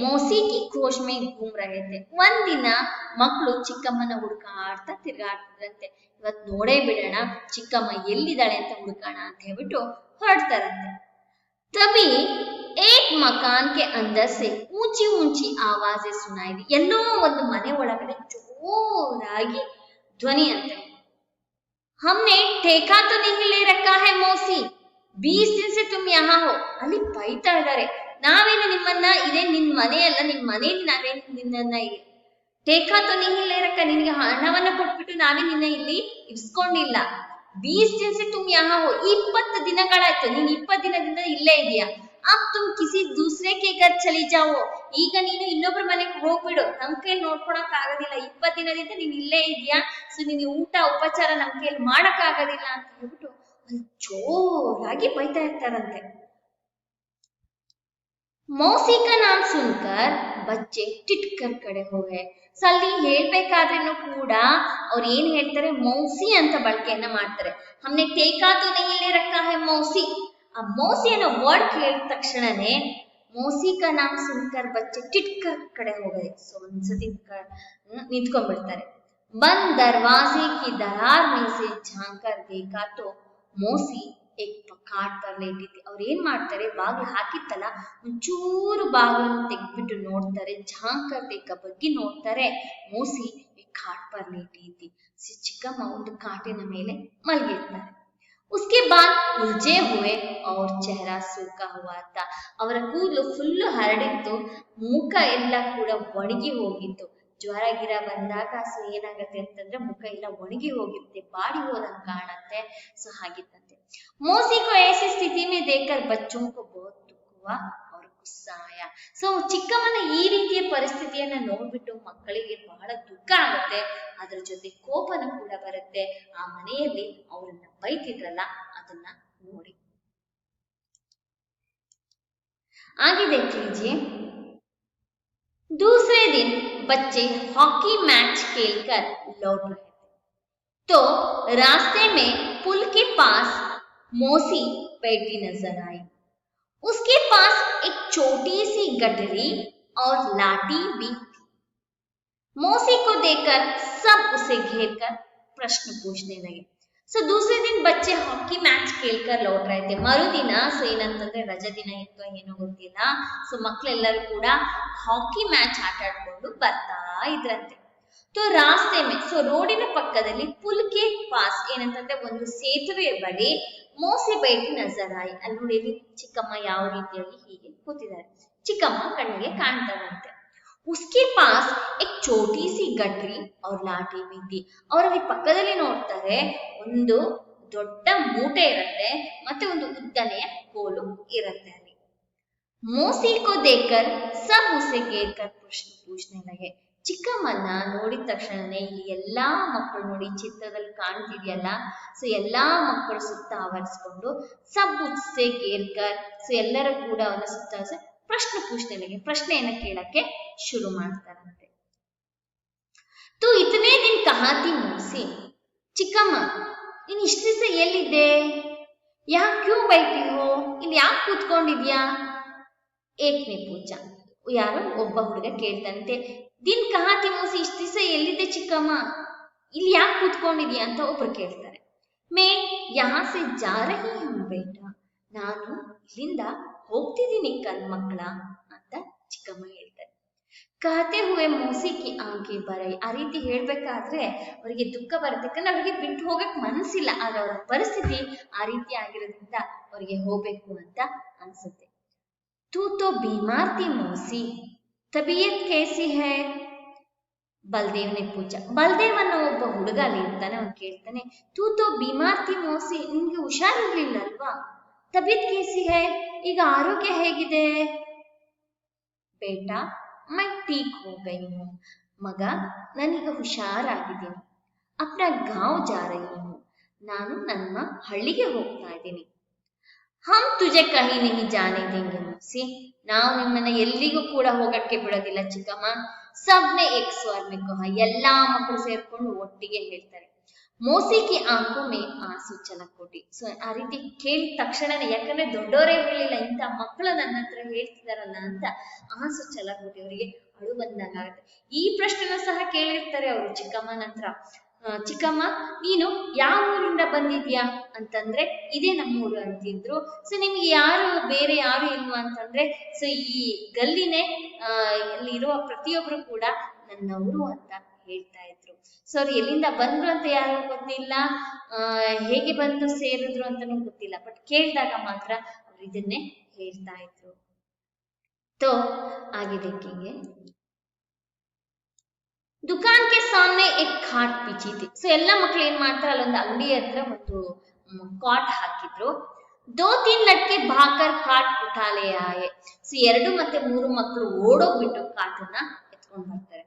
मौसी की खोज में घूम रहे थे. ಒಂದಿನ ಮಕ್ಕಳು ಚಿಕ್ಕಮ್ಮನ ಹುಡುಕಾಡ್ತಾ ತಿರ್ಗಾಡ್ತಿದ್ರಂತೆ. ಇವತ್ ನೋಡೇ ಬಿಡೋಣ ಚಿಕ್ಕಮ್ಮ ಎಲ್ಲಿದ್ದಾಳೆ ಅಂತ ಹುಡುಕಾಣ ಅಂತ ಹೇಳ್ಬಿಟ್ಟು ಹೊರಡ್ತಾರಂತೆ. तभी एक मकान के अंदर से ऊंची ऊंची आवाजें सुनाई दी. ಎಲ್ಲೋ ಒಂದು ಮನೆ ಒಳಗಡೆ ಜೋರಾಗಿ ಧ್ವನಿ ಅಂತೆ. हमने ठेका तो नहीं ले रखा है मौसी, 20 दिन से तुम यहाँ हो. ಅಲ್ಲಿ ಬೈತಾ ಇದ್ದಾರೆ, ನಾವೇನು ನಿಮ್ಮನ್ನ ಇದೇ ನಿನ್ ಮನೆ ಅಲ್ಲ, ನಿಮ್ ಮನೆಯಲ್ಲಿ ನಾವೇನು ನಿನ್ನನ್ನ ಟೇಕಾ ತೋ नहीं ले रखा, ನಿನಗೆ ಹಣವನ್ನ ಕೊಟ್ಬಿಟ್ಟು ನಾವೇ ನಿನ್ನ ಇಲ್ಲಿ ಇರಿಸ್ಕೊಂಡಿಲ್ಲ. 20 दिन से तुम यहाँ हो, 20 ದಿನಗಳಾಯ್ತು, ನೀನ್ 20 ದಿನದಿಂದ ಇಲ್ಲೇ ಇದೆಯಾ. अब तुम किसी दूसरे के घर चली जाओ, ಈಗ ನೀನು ಇನ್ನೊಬ್ಬರ ಮನೆಗೆ ಹೋಗ್ಬಿಡು, ನಮ್ ಕೈಯಲ್ಲಿ ನೋಡ್ಕೊಳಕ್ ಆಗೋದಿಲ್ಲ, 20 ದಿನದಿಂದ ನೀನ್ ಇಲ್ಲೇ ಇದೆಯಾ, ಸೊ ನಿನ್ ಊಟ ಉಪಚಾರ ನಮ್ ಕೈಯಲ್ಲಿ ಮಾಡಕ್ ಆಗೋದಿಲ್ಲ ಅಂತ ಹೇಳ್ಬಿಟ್ಟು ಅಲ್ಲಿ ಜೋರಾಗಿ ಬೈತಾ ಇರ್ತಾರಂತೆ. मौसी का नाम सुनकर बच्चे टिटकर खड़े हो गए. ಸೊ ಅಲ್ಲಿ ಹೇಳ್ಬೇಕಾದ್ರೂ ಕೂಡ ಅವ್ರು ಏನ್ ಹೇಳ್ತಾರೆ, ಮೌಸಿ ಅಂತ ಬಳಕೆಯನ್ನ ಮಾಡ್ತಾರೆ. हमने ठेका तो नहीं ले रखा है मौसी. ಆ ಮೌಸಿ ಅನ್ನೋ ವರ್ಡ್ ಕೇಳಿದ ತಕ್ಷಣನೇ ಮೌಸಿ का नाम सुनकर बच्चे टिटकर खड़े हो गए. ಸೊ ಒಂದ್ಸತಿ ನಿಂತ್ಕೊಂಡ್ಬಿಡ್ತಾರೆ. बंद दरवाजे की दरार में से झांक कर देखा तो मौसी एक ಕಾಟ್ ಪರ್ ಲೇಟಿದ್ದೆ. ಅವ್ರು ಏನ್ ಮಾಡ್ತಾರೆ, ಬಾಗಿಲು ಹಾಕಿತ್ತಲ್ಲ ಒಂಚೂರು ಬಾಗಿಲನ್ನು ತೆಗ್ಬಿಟ್ಟು ನೋಡ್ತಾರೆ, ಝಾಂಕರ್ ದೇಕ ಬಗ್ಗೆ ನೋಡ್ತಾರೆ. ಮೋಸಿ ಕಾಟ್ ಪರ್ ಲೇಟಿದ್ದಿ, ಚಿಕ್ಕಮ್ಮ ಒಂದು ಕಾಟಿನ ಮೇಲೆ ಮಲಗಿರ್ತಾರೆ. उसके बाद उलझे हुए और चेहरा सूखा हुआ था. ಅವರ ಕೂದಲು ಫುಲ್ ಹರಡಿತ್ತು, ಮುಖ ಎಲ್ಲ ಕೂಡ ಒಣಗಿ ಹೋಗಿತ್ತು. ಜ್ವರ ಗಿರ ಬಂದಾಗ ಸೊ ಏನಾಗತ್ತೆ ಅಂತಂದ್ರೆ ಮುಖ ಎಲ್ಲ ಒಣಗಿ ಹೋಗಿರುತ್ತೆ, ಬಾಡಿ ಹೋದಂಗೆ ಕಾಣತ್ತೆ. ಸೊ ಹಾಗಿತ್ತಂತೆ. मौसी को ऐसी स्थिति में देखकर बच्चों को बहुत दुख हुआ और गुस्सा आया. ಸೊ ಚಿಕ್ಕಮ್ಮನ ಈ ರೀತಿಯ ಪರಿಸ್ಥಿತಿಯನ್ನ ನೋಡ್ಬಿಟ್ಟು ಮಕ್ಕಳಿಗೆ ಬಹಳ ದುಃಖ ಆಗುತ್ತೆ, ಅದ್ರ ಜೊತೆ ಕೋಪನ ಕೂಡ ಬರುತ್ತೆ. ಆ ಮನೆಯಲ್ಲಿ ಅವರನ್ನ ಬೈತಿದ್ರಲ್ಲ ಅದನ್ನ ನೋಡಿ. आगे देख लीजिए. दूसरे दिन बच्चे हॉकी मैच खेलकर लौट रहे थे, तो रास्ते में पुल के पास मौसी बैठी नजर आई. उसके पास एक छोटी सी गठरी और लाठी भी थी. मौसी को देखकर सब उसे घेरकर प्रश्न पूछने लगे. ಸೊ दूसरे दिन बच्चे हॉकी मैच खेलकर लौट रहे थे. ಮರುದಿನ ಸೊ ಏನಂತಂದ್ರೆ ರಜಾ ದಿನ ಇತ್ತು ಏನೋ ಗೊತ್ತಿಲ್ಲ, ಸೊ ಮಕ್ಕಳೆಲ್ಲರೂ ಕೂಡ ಹಾಕಿ ಮ್ಯಾಚ್ ಆಟ ಆಡ್ಕೊಂಡು ಬರ್ತಾ ಇದ್ರಂತೆ. तो रास्ते में ಸೊ ರೋಡಿನ ಪಕ್ಕದಲ್ಲಿ ಪುಲ್ ಕೆ ಪಾಸ್ ಏನಂತಂದ್ರೆ ಒಂದು ಸೇತುವೆ ಬಳಿ ಮೋಸಿ ಬೈಟಿ ನಜರ್ ಆಯಿ. ಅಲ್ಲಿ ನೋಡಿ ಚಿಕ್ಕಮ್ಮ ಯಾವ ರೀತಿಯಾಗಿ ಹೀಗೆ ಕೂತಿದ್ದಾರೆ, ಚಿಕ್ಕಮ್ಮ ಕಣ್ಣಿಗೆ ಕಾಣ್ತಾರಂತೆ. उसके पास एक छोटी सी गठरी और लाठी भी थी. ಅವರಲ್ಲಿ ಪಕ್ಕದಲ್ಲಿ ನೋಡ್ತಾರೆ ಒಂದು ದೊಡ್ಡ ಮೂಟೆ ಇರುತ್ತೆ ಮತ್ತೆ ಒಂದು ಉದ್ದನೆಯ ಕೋಲು ಇರುತ್ತೆ ಅಲ್ಲಿ. ಮೋಸಿ ಕೋ ದೇಕರ್ ಸಬ್ ಉಸೆ घेरकर प्रश्न पूछने लगे. ಚಿಕ್ಕಮ್ಮನ್ನ ನೋಡಿದ ತಕ್ಷಣನೇ ಇಲ್ಲಿ ಎಲ್ಲಾ ಮಕ್ಕಳು ನೋಡಿ ಚಿತ್ರದಲ್ಲಿ ಕಾಣ್ತಿದ್ಯಲ್ಲ, ಸೊ ಎಲ್ಲಾ ಮಕ್ಕಳು ಸುತ್ತ ಆವರಿಸ್ಕೊಂಡು ಸಬ್ ಉಸೆ घेरकर ಸೊ ಎಲ್ಲರೂ ಕೂಡ ಅವನ ಸುತ್ತ ಪ್ರಶ್ನೆ ಪೂछने ಪ್ರಶ್ನೆಯನ್ನ ಕೇಳಕ್ಕೆ ಶುರು ಮಾಡ್ತಾರಂತೆ. तू इतने दिन कहाँ थी मौसी? ಚಿಕ್ಕಮ್ಮ ನೀನ್ ಇಷ್ಟು ದಿವಸ ಎಲ್ಲಿದ್ದೆ? यहाँ क्यों बैठी हो? ಇಲ್ಲಿ ಯಾಕೆ ಕೂತ್ಕೊಂಡಿದ್ಯಾ? ಏಕ್ನೆ ಪೂಜ, ಯಾರೋ ಒಬ್ಬ ಹುಡುಗ ಕೇಳ್ತಂತೆ. ದಿನ್ ಕಹಾ ಥಿ ಮೌಸಿ, ಇಷ್ಟು ದಿವಸ ಎಲ್ಲಿದ್ದೆ ಚಿಕ್ಕಮ್ಮ, ಇಲ್ಲಿ ಯಾಕೆ ಕೂತ್ಕೊಂಡಿದ್ಯಾ ಅಂತ ಒಬ್ರು ಕೇಳ್ತಾರೆ. ಮೇ ಯಹಾ ಸೆ ಜಾ ರಹಿ ಹೂಂ ಬೇಟಾ, ನಾನು ಇಲ್ಲಿಂದ ಹೋಗ್ತಿದ್ದೀನಿ ಕಣ್ಮಕ್ಕಳ ಅಂತ ಚಿಕ್ಕಮ್ಮ ಹೇಳ್ತಾರೆ. कहते हुए मौसी की आंखें भराई. ಆ ರೀತಿ ಹೇಳ್ಬೇಕಾದ್ರೆ ಅವರಿಗೆ ದುಃಖ ಬರುತ್ತೆ, ಯಾಕಂದ್ರೆ ಅವರಿಗೆ ಬಿಟ್ಟು ಹೋಗಕ್ ಮನಸ್ಸಿಲ್ಲ, ಆದ್ರೆ ಅವರ ಪರಿಸ್ಥಿತಿ ಆ ರೀತಿ ಆಗಿರೋದ್ರಿಂದ ಅವರಿಗೆ ಹೋಗ್ಬೇಕು ಅಂತ ಅನ್ಸುತ್ತೆ. तू तो बीमार थी मौसी, तबीयत कैसी है? ಬಲ್ದೇವ್ ನೆ ಪೂಜ. ಬಲ್ದೇವ್ ಅನ್ನೋ ಒಬ್ಬ ಹುಡುಗ ಅಲ್ಲಿ ಇರ್ತಾನೆ, ಅವ್ನು ಕೇಳ್ತಾನೆ, ತೂ ತೋ ಬಿಮಾರ್ ಥಿ ಮೌಸಿ, ನಿಮ್ಗೆ ಹುಷಾರಿರ್ಲಿಲ್ಲ ಅಲ್ವಾ? ತಬೀಯತ್ ಕೇಸಿ ಹೈ, ಈಗ ಆರೋಗ್ಯ ಹೇಗಿದೆ? ಬೇಟಾ ಮೈ ಠೀಕ್ ಹೋ ಗೈ ಹೂಂ, ಮಗ ನಾನೀಗ ಹುಷಾರಾಗಿದ್ದೀನಿ. ಅಪ್ನಾ ಗಾಂವ್ ಜಾ ರಹಿ ಹೂಂ, ನಾನು ನಮ್ಮ ಹಳ್ಳಿಗೆ ಹೋಗ್ತಾ ಇದ್ದೀನಿ. ಹಮ್ ತುಜೆ ಕಹಿ ನಹಿ ಜಾನೆ ದೇಂಗೆ ಮೌಸಿ, ನಾವು ನಿಮ್ಮನ್ನ ಎಲ್ಲಿಗೂ ಕೂಡ ಹೋಗಕ್ಕೆ ಬಿಡೋದಿಲ್ಲ ಚಿಕ್ಕಮ್ಮ. ಸಬ್ನೆ ಏಕ್ ಸ್ವರ್ ಮೇ ಕಹಾ, ಎಲ್ಲಾ ಮಕ್ಕಳು ಸೇರ್ಕೊಂಡು ಒಟ್ಟಿಗೆ ಹೇಳ್ತಾರೆ. ಮೋಸಿಗೆ ಆಂಖೋ ಮೇ ಆಂಸು ಚಲಕೋಟಿ. ಸೊ ಆ ರೀತಿ ಕೇಳಿದ ತಕ್ಷಣನೇ, ಯಾಕಂದ್ರೆ ದೊಡ್ಡವರೇ ಹೇಳಿಲ್ಲ, ಇಂಥ ಮಕ್ಕಳು ನನ್ನ ಹತ್ರ ಹೇಳ್ತಿದಾರಲ್ಲ ಅಂತ ಆಂಸು ಚಲಕೋಟಿ, ಅವರಿಗೆ ಅಳು ಬಂದಂಗಾಗತ್ತೆ. ಈ ಪ್ರಶ್ನೆನೂ ಸಹ ಕೇಳಿರ್ತಾರೆ ಅವರು ಚಿಕ್ಕಮ್ಮನ ಹತ್ರ. ಚಿಕ್ಕಮ್ಮ, ನೀನು ಯಾವ ಊರಿಂದ ಬಂದಿದ್ಯಾ ಅಂತಂದ್ರೆ, ಇದೇ ನಮ್ಮೂರು ಅಂತಿದ್ರು. ಸೊ ನಿಮ್ಗೆ ಯಾರು ಬೇರೆ ಯಾರು ಇಲ್ವಾ ಅಂತಂದ್ರೆ, ಸೊ ಈ ಗಲ್ಲಿನೇ ಇಲ್ಲಿ ಇರುವ ಪ್ರತಿಯೊಬ್ರು ಕೂಡ ನನ್ನವರು ಅಂತ ಹೇಳ್ತಾ ಇದ್ರು. ಸೊ ಅವ್ರು ಎಲ್ಲಿಂದ ಬಂದ್ರು ಅಂತ ಯಾರು ಗೊತ್ತಿಲ್ಲ, ಹೇಗೆ ಬಂದು ಸೇರಿದ್ರು ಅಂತಾನೂ ಗೊತ್ತಿಲ್ಲ. ಬಟ್ ಕೇಳಿದಾಗ ಮಾತ್ರ ಅವ್ರು ಇದನ್ನೇ ಹೇಳ್ತಾ ಇದ್ರು. ತೋ ಆगे देखेंगे. ದುಕಾನ್ ಕೆ ಸಾಮ್ನೆ ಏಕ್ ಖಾಟ್ ಬಿಚ್ಚಿ ಥಿ. ಸೊ ಎಲ್ಲ ಮಕ್ಳು ಏನ್ ಮಾಡ್ತಾರೆ, ಅಲ್ಲೊಂದು ಅಂಗಡಿ ಹತ್ರ ಒಂದು ಕಾಟ್ ಹಾಕಿದ್ರು. 2-3 ಲಡ್ಕೆ ಭಾಕರ್ ಕಾಟ್ ಉಠಾಲೆ ಆಯೆ. ಸೊ 2 ಮತ್ತೆ 3 ಮಕ್ಕಳು ಓಡೋಗ್ಬಿಟ್ಟು ಕಾಟನ್ನ ಎತ್ಕೊಂಡ್ ಬರ್ತಾರೆ.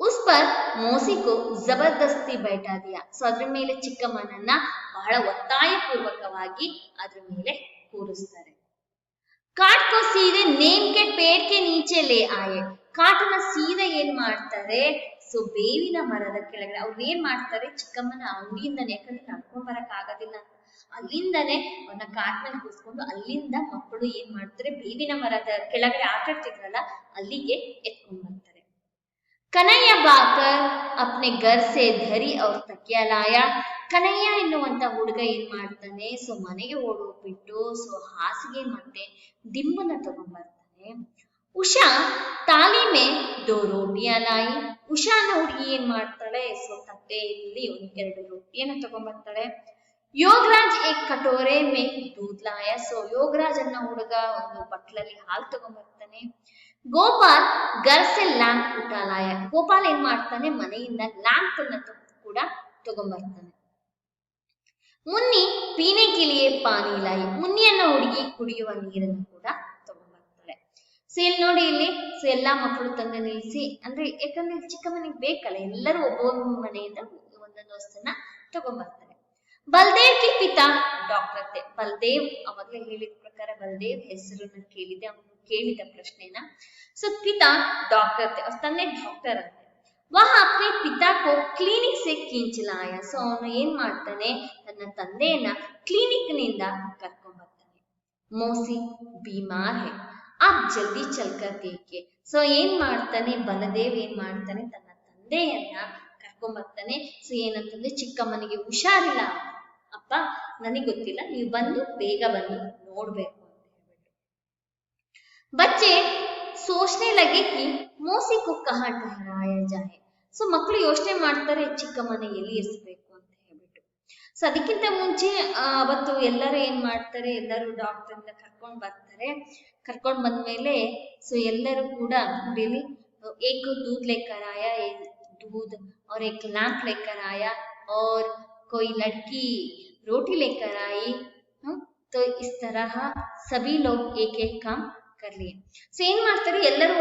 ಉಸ್ ಪರ್ ಮೋಸಿ ಕೋ ಜಬರ್ದಸ್ತಿ ಬೈಠಾ ದಿಯಾ. ಸೊ ಅದ್ರ ಮೇಲೆ ಚಿಕ್ಕಮ್ಮನನ್ನ ಬಹಳ ಒತ್ತಾಯ ಪೂರ್ವಕವಾಗಿ ಅದ್ರ ಮೇಲೆ ಕೂರಿಸ್ತಾರೆ. ಕಾಟ್ ಕೋ ಸೀದೆ ನೇಮ್ ಕೆ ಪೇಡ್ ಕೆ ನೀಚೆ ಲೇ ಆಯೆ. ಕಾಟನ್ನ ಸೀದಾ ಏನ್ ಮಾಡ್ತಾರೆ, ಸೊ ಬೇವಿನ ಮರದ ಕೆಳಗಡೆ ಅವ್ರು ಏನ್ ಮಾಡ್ತಾರೆ, ಚಿಕ್ಕಮ್ಮನ ಅಂಗಡಿಯಿಂದನೇ, ಯಾಕಂದ್ರೆ ನಡ್ಕೊಂಡ್ ಬರಕ್ ಆಗೋದಿಲ್ಲ ಅಂತ ಅಲ್ಲಿಂದನೇ ಅವ್ರನ್ನ ಕಾಟ್ ಮೇಲೆ ಕೂರಿಸ್ಕೊಂಡು ಅಲ್ಲಿಂದ ಮಕ್ಕಳು ಏನ್ ಮಾಡ್ತಾರೆ, ಬೇವಿನ ಮರದ ಕೆಳಗಡೆ ಆಟಾಡ್ತಿದ್ರಲ್ಲ ಅಲ್ಲಿಗೆ ಎತ್ಕೊಂಡ್ ಬರ್ತಾರೆ. ಕನಯ್ಯ ಬಾಕರ್ ಅಪ್ನೆ ಗರ್ ಸೆ ಧರಿ ಅವ್ರ ತಕಿಯ ಲಾಯ. ಕನಯ್ಯ ಎನ್ನುವಂತ ಹುಡುಗ ಏನ್ ಮಾಡ್ತಾನೆ, ಸೊ ಮನೆಗೆ ಓಡೋಗ್ಬಿಟ್ಟು ಸೊ ಹಾಸಿಗೆ ಮತ್ತೆ ದಿಂಬನ್ನ ತಗೊಂಡ್ಬರ್ತಾನೆ. ಉಷಾ ತಾಲಿ ಮೇ 2 ರೋಟಿಯಾ ಲಾಯಿ. ಉಷಾ ಅನ್ನೋ ಹುಡುಗಿ ಏನ್ ಮಾಡ್ತಾಳೆ, ಸೊ ತಟ್ಟೆಯಲ್ಲಿ 2 ರೊಟ್ಟಿಯನ್ನ ತಗೊಂಡ್ಬರ್ತಾಳೆ. ಯೋಗರಾಜ್ ಏಕ್ ಕಟೋರೆ ಮೇ ದೂದ್ ಲಾಯ. ಸೊ ಯೋಗರಾಜ್ ಅನ್ನೋ ಹುಡುಗ ಒಂದು ಬಟ್ಲಲ್ಲಿ ಹಾಲು ತಗೊಂಡ್ಬರ್ತಾನೆ. ಗೋಪಾಲ್ ಗರ್ಸೆ ಲ್ಯಾಂಪ್ ಉಟಾಲಾಯ. ಗೋಪಾಲ್ ಏನ್ ಮಾಡ್ತಾನೆ, ಮನೆಯಿಂದ ಲ್ಯಾಂಪ್ ಅನ್ನ ಕೂಡ ತಗೊಂಡ್ಬರ್ತಾನೆ. ಮುನ್ನಿ ಪೀನೆ ಕಿಲಿಯೇ ಪಾನಿ ಲಾಯಿ. ಮುನ್ನಿ ಅನ್ನೋ ಹುಡುಗಿ ಕುಡಿಯುವ ನೀರನ್ನು ಕೂಡ ತಗೊಂಡ್ಬರ್ತಾಳೆ. ಸೊ ಇಲ್ಲಿ ನೋಡಿ, ಇಲ್ಲಿ ಸೊ ಎಲ್ಲಾ ಮಕ್ಕಳು ತಂದೆ ನಿಲ್ಲಿಸಿ, ಅಂದ್ರೆ ಯಾಕಂದ್ರೆ ಚಿಕ್ಕಮ್ಮನಿಗೆ ಬೇಕಲ್ಲ, ಎಲ್ಲರೂ ಒಬ್ಬೊಬ್ಬ ಮನೆಯಿಂದ ಒಂದೊಂದು ವಸ್ತುನ ತಗೊಂಡ್ಬರ್ತಾರೆ. ಬಲ್ದೇವ್ ಕಿ ಪಿತಾ ಡಾಕ್ಟರ್ ತೆ. ಬಲ್ದೇವ್ ಅವಾಗಲೇ ಹೇಳಿದ ಪ್ರಕಾರ ಬಲ್ದೇವ್ ಹೆಸರನ್ನ ಕೇಳಿದೆ, ಅವನು ಕೇಳಿದ ಪ್ರಶ್ನೆನ. ಸೊ ಪಿತಾ ಡಾಕ್ಟರ್ ತೆ, ಅವ್ರ ತಂದೆ ಡಾಕ್ಟರ್ ಅಂತೆ. ವಹ ಅಪ್ನೆ ಪಿತಾ ಕೋ ಕ್ಲಿನಿಕ್ ಸೆ ಖೀಂಚ್ ಲಾಯ. ಸೊ ಅವನು ಏನ್ ಮಾಡ್ತಾನೆ, ತನ್ನ ತಂದೆಯನ್ನ ಕ್ಲಿನಿಕ್ ನಿಂದ ಕರ್ಕೊಂಡ್ ಬರ್ತಾನೆ. ಮೋಸಿ ಬೀಮಾರ್ ಹೈ, ಆಪ್ ಜಲ್ದಿ ಚಲ್ಕರ್ ದೇಖೆ. ಸೊ ಏನ್ ಮಾಡ್ತಾನೆ, ಬಲದೇವ್ ಏನ್ ಮಾಡ್ತಾನೆ, ತನ್ನ ತಂದೆಯನ್ನ ಕರ್ಕೊಂಡ್ ಬರ್ತಾನೆ. ಸೊ ಏನಂತಂದ್ರೆ, ಚಿಕ್ಕಮ್ಮನಿಗೆ ಹುಷಾರಿಲ್ಲ ಅಪ್ಪ, ನನಗ್ ಗೊತ್ತಿಲ್ಲ, ನೀವು ಬಂದು ಬೇಗ ಬಂದು ನೋಡ್ಬೇಕು ಅಂತ ಹೇಳ್ಬಿಟ್ಟು. ಬಚ್ಚೆ ಸೋಚನೆ ಲಗೆ ಕಿ ಮೋಸಿ ಕೋ ಕಹಾ ಠಹರಾಯ ಜಾಯೆ. ಸೊ ಮಕ್ಕಳು ಯೋಚನೆ ಮಾಡ್ತಾರೆ, ಚಿಕ್ಕಮ್ಮನ ಎಲ್ಲಿ ಇರಿಸ್ಬೇಕು ಅಂತ ಹೇಳ್ಬಿಟ್ಟು. ಸೊ ಅದಕ್ಕಿಂತ ಮುಂಚೆ ಅವತ್ತು ಎಲ್ಲರೂ ಏನ್ ಮಾಡ್ತಾರೆ, ಎಲ್ಲರೂ ಡಾಕ್ಟರ್ ಇಂದ ಕರ್ಕೊಂಡ್ ಬರ್ತಾರೆ. ಕರ್ಕೊಂಡ್ ಬಂದ್ಮೇಲೆ ಸೊ ಎಲ್ಲರೂ ಕೂಡ ಡೈಲಿ ಏಕ್ दूध लेकर आया, एक दूध और एक लैंप लेकर आया और कोई लड़की रोटी लेकर आई. तो इस तरह सभी लोग एक एक काम कर लिए. ಸೊ ಏನ್ ಮಾಡ್ತಾರೆ, ಎಲ್ಲರೂ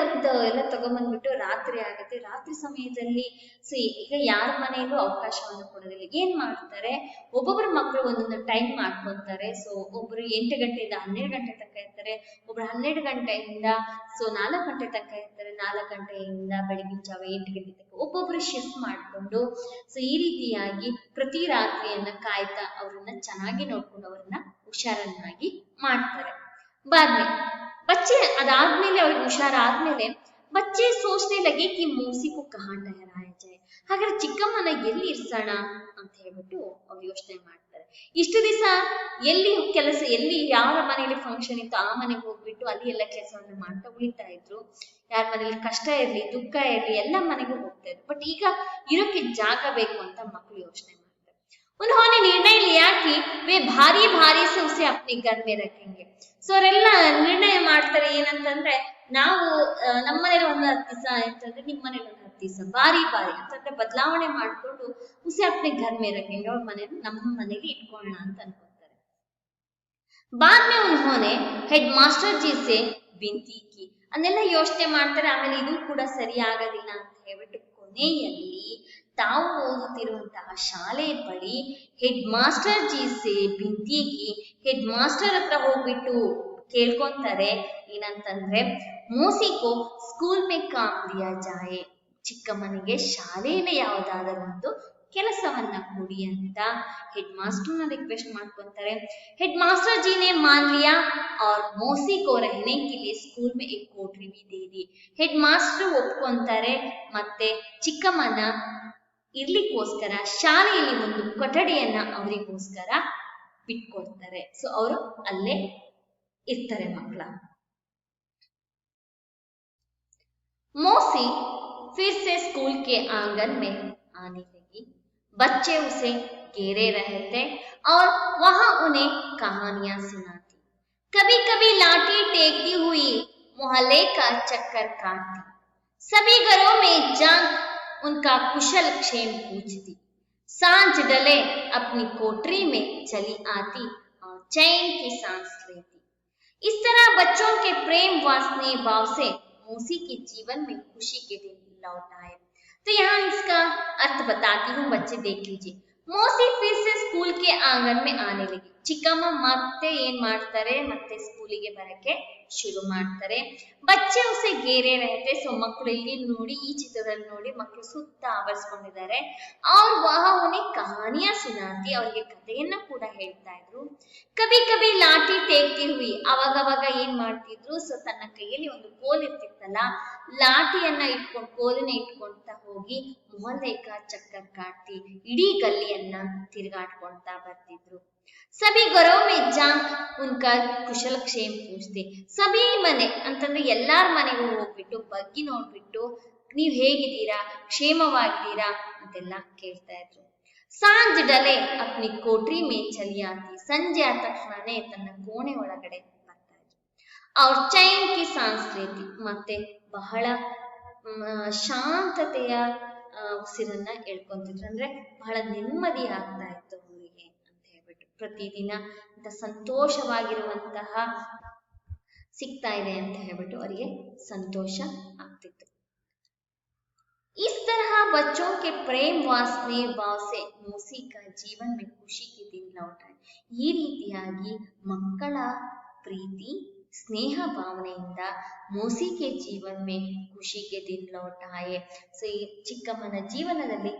ಎಲ್ಲ ತಗೊಂಡ್ಬಂದ್ಬಿಟ್ಟು ರಾತ್ರಿ ಆಗುತ್ತೆ. ರಾತ್ರಿ ಸಮಯದಲ್ಲಿ ಸೊ ಈಗ ಯಾರ ಮನೆಯಲ್ಲೂ ಅವಕಾಶವನ್ನು ಕೊಡೋದಿಲ್ಲ. ಏನ್ ಮಾಡ್ತಾರೆ, ಒಬ್ಬೊಬ್ರು ಮಕ್ಕಳು ಒಂದೊಂದು ಟೈಮ್ ಮಾಡ್ಕೊಂತಾರೆ. ಸೊ ಒಬ್ರು 8 ಗಂಟೆಯಿಂದ 12 ಗಂಟೆ ತನಕ ಇರ್ತಾರೆ, ಒಬ್ರು 12 ಗಂಟೆಯಿಂದ ಸೊ 4 ಗಂಟೆ ತನಕ ಇರ್ತಾರೆ, 4 ಗಂಟೆಯಿಂದ ಬೆಳಗಿನ ಜಾವ 8 ಗಂಟೆ ತನಕ ಒಬ್ಬೊಬ್ರು ಶಿಫ್ಟ್ ಮಾಡ್ಕೊಂಡು ಸೊ ಈ ರೀತಿಯಾಗಿ ಪ್ರತಿ ರಾತ್ರಿಯನ್ನ ಕಾಯ್ತಾ ಅವ್ರನ್ನ ಚೆನ್ನಾಗಿ ನೋಡ್ಕೊಂಡು ಅವ್ರನ್ನ ಹುಷಾರನ್ನಾಗಿ ಮಾಡ್ತಾರೆ. ಬಾದ್ಮೆ ಬಚ್ಚೆ ಅದಾದ್ಮೇಲೆ ಅವ್ರಿಗೆ ಹುಷಾರಾದ್ಮೇಲೆ ಬಚ್ಚೆ ಸೋಚನೆ ಲಗೆ ಕಿ ಮೋಸಿ ಕೋ ಕಹಾ ಠಹರಾಯ ಜಾಯೆ. ಹಾಗಾದ್ರೆ ಚಿಕ್ಕಮ್ಮನ ಎಲ್ಲಿ ಇರ್ಸೋಣ ಅಂತ ಹೇಳ್ಬಿಟ್ಟು ಅವ್ರು ಯೋಚನೆ ಮಾಡ್ತಾರೆ. ಇಷ್ಟು ದಿವಸ ಎಲ್ಲಿ ಕೆಲಸ, ಎಲ್ಲಿ ಯಾರ ಮನೆಯಲ್ಲಿ ಫಂಕ್ಷನ್ ಇತ್ತು ಆ ಮನೆಗೆ ಹೋಗ್ಬಿಟ್ಟು ಅಲ್ಲಿ ಎಲ್ಲ ಕೆಲಸವನ್ನ ಮಾಡ್ತಾ ಉಳಿತಾ ಇದ್ರು. ಯಾರ ಮನೇಲಿ ಕಷ್ಟ ಇರ್ಲಿ, ದುಃಖ ಇರ್ಲಿ, ಎಲ್ಲ ಮನೆಗೂ ಹೋಗ್ತಾ ಇದ್ರು. ಬಟ್ ಈಗ ಇರೋಕೆ ಜಾಗ ಬೇಕು ಅಂತ ಮಕ್ಕಳು ಯೋಚನೆ ಮಾಡ್ತಾರೆ. उन्होंने निर्णय लिया कि वे भारी भारी से उसे अपने घर में रखेंगे. ಸೊ ಅವರೆಲ್ಲ ನಿರ್ಣಯ ಮಾಡ್ತಾರೆ ಏನಂತಂದ್ರೆ, ನಾವು ನಮ್ಮ ಮನೇಲಿ ಒಂದು 10 ದಿವಸ ಅಂತಂದ್ರೆ ನಿಮ್ಮ ಮನೇಲಿ ಒಂದು 10 ದಿವಸ ಭಾರಿ ಅಂತಂದ್ರೆ ಬದಲಾವಣೆ ಮಾಡ್ಕೊಂಡು ಉಸೆ ಅಪ್ನೆ ಘರ್ ಮೇ ರखेंगे, ಅವ್ರ ಮನೇಲಿ ನಮ್ಮ ಮನೇಲಿ ಇಟ್ಕೊಳ್ಳೋಣ ಅಂತ ಅನ್ಕೊತಾರೆ. ಬಾದ್ ಮೇ ಉನ್ಹೋನೆ ಹೆಡ್ ಮಾಸ್ಟರ್ ಜಿ ಸೆ ವಿನಂತಿ ಕಿ. ಅದನ್ನೆಲ್ಲ ಯೋಚನೆ ಮಾಡ್ತಾರೆ. ಆಮೇಲೆ ಇದು ಕೂಡ ಸರಿ ಆಗೋದಿಲ್ಲ ಅಂತ ಹೇಳ್ಬಿಟ್ಟು ಕೊನೆಯಲ್ಲಿ ತಾವು ಓದುತ್ತಿರುವಂತಹ ಶಾಲೆ ಬಳಿ ಹೆಡ್ ಮಾಸ್ಟರ್ ಜಿ ಸೆ ಬಿಂತಿಗಿ, ಹೆಡ್ ಮಾಸ್ಟರ್ ಹತ್ರ ಹೋಗ್ಬಿಟ್ಟು ಕೇಳ್ಕೊಂತಾರೆ ಏನಂತಂದ್ರೆ, ಮೋಸಿಕೋ ಸ್ಕೂಲ್ ಮೇ ಕಾಮ್ ದಿಯಾ ಜಾಯೆ. ಚಿಕ್ಕಮ್ಮನಿಗೆ ಶಾಲೆಯಲ್ಲಿ ಯಾವುದಾದರೂ ಒಂದು ಕೆಲಸವನ್ನ ಕೊಡಿ ಅಂತ हेड मास्टर ने रिक्वेस्ट ಮಾಡ್ಕೊಂತಾರೆ। हेड मास्टर जी ने मान लिया और मौसी को रहने के लिए स्कूल में एक कोठरी भी दे दी। हेड मास्टर ಒಪ್ಕೊಂತಾರೆ ಮತ್ತೆ ಚಿಕ್ಕಮ್ಮನ ಇರ್ಲಿಕ್ಕೋಸ್ಕರ ಶಾಲೆಯಲ್ಲಿ ಒಂದು ಕೊಠಡಿಯನ್ನ ಅವರಿಗೋಸ್ಕರ ಬಿಟ್ಕೊಡ್ತಾರೆ। ಸೊ ಅವರು ಅಲ್ಲೇ ಇರ್ತಾರೆ ಮಕ್ಕಳ। मौसी फिर से स्कूल के आंगन में आने लगी। बच्चे उसे घेरे रहे थे और वहां उन्हें कहानियां सुनाती। कभी कभी लाठी टेकती हुई मोहल्ले का चक्कर काटती। सभी घरों में जाकर उनका कुशल क्षेम पूछती। सांझ डले अपनी कोठरी में चली आती और चैन की सांस लेती। इस तरह बच्चों के प्रेम व स्नेह भाव से मौसी के जीवन में खुशी के दिन लौट आए। तो यहाँ इसका अर्थ बताती हूँ, बच्चे देख लीजिए। मौसी फिर से स्कूल के आंगन में आने लगी। ಚಿಕ್ಕಮ್ಮ ಮತ್ತೆ ಏನ್ ಮಾಡ್ತಾರೆ, ಮತ್ತೆ ಸ್ಕೂಲಿಗೆ ಬರಕ್ಕೆ ಶುರು ಮಾಡ್ತಾರೆ। ಬಚ್ಚೆ ಉಸೆ ಘೇರೆ ರಹತೆ, ಸೊ ಮಕ್ಕಳು ಇಲ್ಲಿ ನೋಡಿ, ಈ ಚಿತ್ರದಲ್ಲಿ ನೋಡಿ ಮಕ್ಕಳು ಸುತ್ತ ಆವರಿಸ್ಕೊಂಡಿದ್ದಾರೆ। ಅವ್ರು ವಹ ಉನ್ಹೇं ಕಹಾನಿಯಾ ಸುನಾತಿ, ಅವರಿಗೆ ಕಥೆಯನ್ನ ಕೂಡ ಹೇಳ್ತಾ ಇದ್ರು। ಕಭಿ ಕಭಿ ಲಾಠಿ ಟೇಕ್ತಿ ಹುಯಿ, ಅವಾಗವಾಗ ಏನ್ ಮಾಡ್ತಿದ್ರು, ಸೊ ತನ್ನ ಕೈಯಲ್ಲಿ ಒಂದು ಕೋಲ್ ಇರ್ತಿತ್ತಲ್ಲ, ಲಾಠಿಯನ್ನ ಇಟ್ಕೊಂಡು ಕೋಲನ್ನ ಇಟ್ಕೊಂತ ಹೋಗಿ ಮೊಹಲ್ಲೆಕ ಚಕ್ಕರ್ ಕಾಟ್ತಿ, ಇಡೀ ಗಲ್ಲಿಯನ್ನ ತಿರುಗಾಡ್ಕೊಂತಾ ಬರ್ತಿದ್ರು। सभी घरों में जाकर उनका कुशल क्षेम पूछते। सभी ಮನೆ ಅಂತಂದ್ರೆ ಎಲ್ಲಾರ ಮನೆಗೂ ಹೋಗ್ಬಿಟ್ಟು ಬಗ್ಗಿ ನೋಡ್ಬಿಟ್ಟು ನೀವ್ ಹೇಗಿದ್ದೀರಾ, ಕ್ಷೇಮವಾಗಿದ್ದೀರಾ ಅಂತೆಲ್ಲ ಕೇಳ್ತಾ ಇದ್ರು। सांझ डले अपनी कोठरी में चली आती, ಸಂಜೆ ಆದ ತಕ್ಷಣನೇ ತನ್ನ ಕೋಣೆ ಒಳಗಡೆ ಬರ್ತಾ ಇದ್ರು। ಅವ್ರ चैन की सांस लेती, ಮತ್ತೆ ಬಹಳ ಶಾಂತತೆಯ ಉಸಿರನ್ನ ಎಳ್ಕೊಂತಿದ್ರು, ಅಂದ್ರೆ ಬಹಳ ನೆಮ್ಮದಿ ಆಗ್ತಾ ಇತ್ತು ಅವರಿಗೆ ಅಂತ ಹೇಳ್ಬಿಟ್ಟು। ಪ್ರತಿದಿನ ಅಂತ ಸಂತೋಷವಾಗಿರುವಂತಹ ಸಿಗ್ತಾ ಇದೆ ಅಂತ ಹೇಳ್ಬಿಟ್ಟು ಅವರಿಗೆ ಸಂತೋಷ ಆಗ್ತಿತ್ತು। इस तरह बच्चों के प्रेम व स्नेह भाव से मौसी का जीवन में खुशी के दिन लौट आए। ಈ ರೀತಿಯಾಗಿ ಮಕ್ಕಳ ಪ್ರೀತಿ ಸ್ನೇಹ ಭಾವನೆಯಿಂದ ಮೌಸಿಕೆ ಜೀವನ ಮೇ ಖುಷಿಗೆ ದಿನ ಲೌಟ ಆಯೆ। ಸೊ ಈ ಚಿಕ್ಕಮ್ಮನ ಜೀವನದಲ್ಲಿ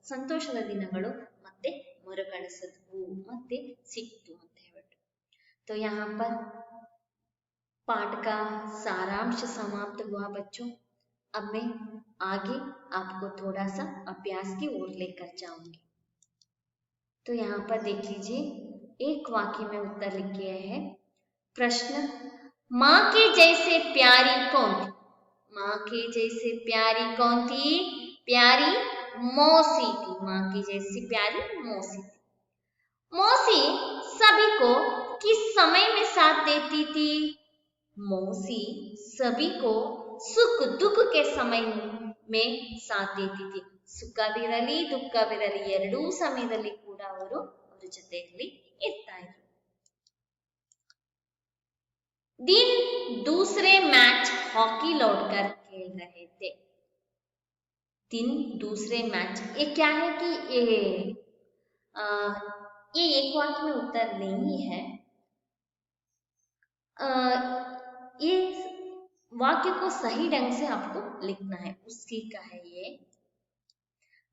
ಸಂತೋಷದ ದಿನಗಳು ಮತ್ತೆ ಮರುಕಳಿಸಿದ್ವು, ಮತ್ತೆ ಸಿಕ್ತು ಅಂತ ಹೇಳ್ಬಿಟ್ಟು। तो यहाँ पर पाठ का सारांश समाप्त हुआ बच्चों। अब मैं आगे आपको थोड़ा सा अभ्यास की ओर लेकर जाऊंगी। तो यहाँ पर देख लीजिए, एक वाक्य में उत्तर लिखे हैं। प्रश्न, माँ के जैसे प्यारी कौन थी? माँ के जैसे प्यारी कौन थी? प्यारी मौसी थी। माँ की जैसी प्यारी मौसी थी। मौसी सभी को किस समय में साथ देती थी? मौसी सभी को सुख दुख के समय में साथ देती थी। ಸುಖವಿರಲಿ ದುಃಖವಿರಲಿ ಎರಡೂ ಸಮಯದಲ್ಲಿ ಕೂಡ ಅವರು ಅವರ ಜೊತೆಯಲ್ಲಿ ಇರ್ತಾ ಇದ್ರು। दिन दूसरे मैच हॉकी लौटकर खेल रहे थे। दिन दूसरे मैच, ये क्या है कि ये एक वाक्य में उत्तर नहीं है। ये वाक्य को सही ढंग से आपको लिखना है, उसी का है ये।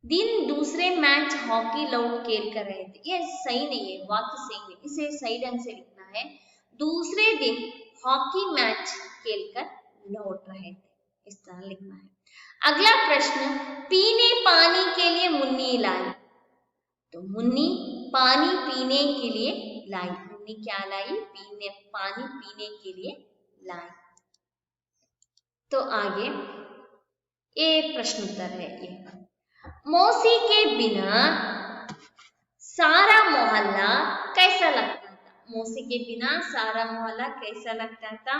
दिन दूसरे मैच हॉकी लौट खेल कर रहे थे, ये सही नहीं है, वाक्य सही नहीं, इसे सही ढंग से लिखना है। दूसरे दिन हॉकी मैच खेलकर लौट रहे थे, इस तरह लिखना है। अगला प्रश्न, पीने पानी के लिए मुन्नी लाई। तो मुन्नी पानी पीने के लिए लाई। मुन्नी क्या लाई? पानी पीने के लिए लाई। तो आगे ये प्रश्न उत्तर है ये। मौसी के बिना सारा मोहल्ला कैसा लगता था? मौसी के बिना सारा मोहल्ला कैसा लगता था?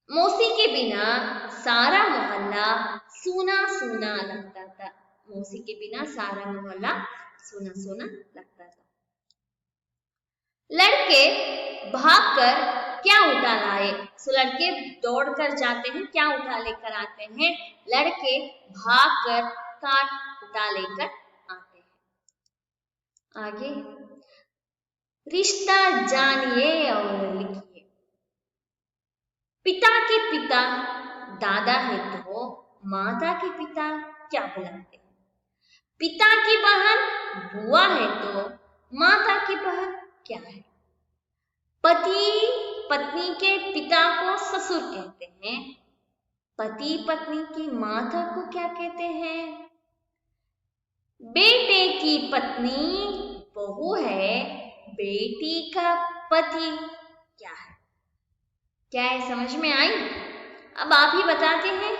मौसी के बिना सारा मोहल्ला सूना सूना लगता था। मौसी के बिना सारा मोहल्ला सूना सूना लगता था। लड़के भागकर क्या उठा लाए? सो लड़के दौड़कर जाते हैं, क्या उठा लेकर आते हैं? लड़के भागकर काट उठा लेकर आते हैं। आगे रिश्ता जानिए और लिखिए। पिता के पिता दादा है तो माता के पिता क्या बुलाते हैं? पिता की बहन बुआ है तो माता की बहन क्या है? पति पत्नी के पिता को ससुर कहते हैं। पति पत्नी की माता को क्या कहते हैं? बेटे की पत्नी बहू है, बेटी का पति क्या है? क्या है, समझ में आई? अब आप ही बताते हैं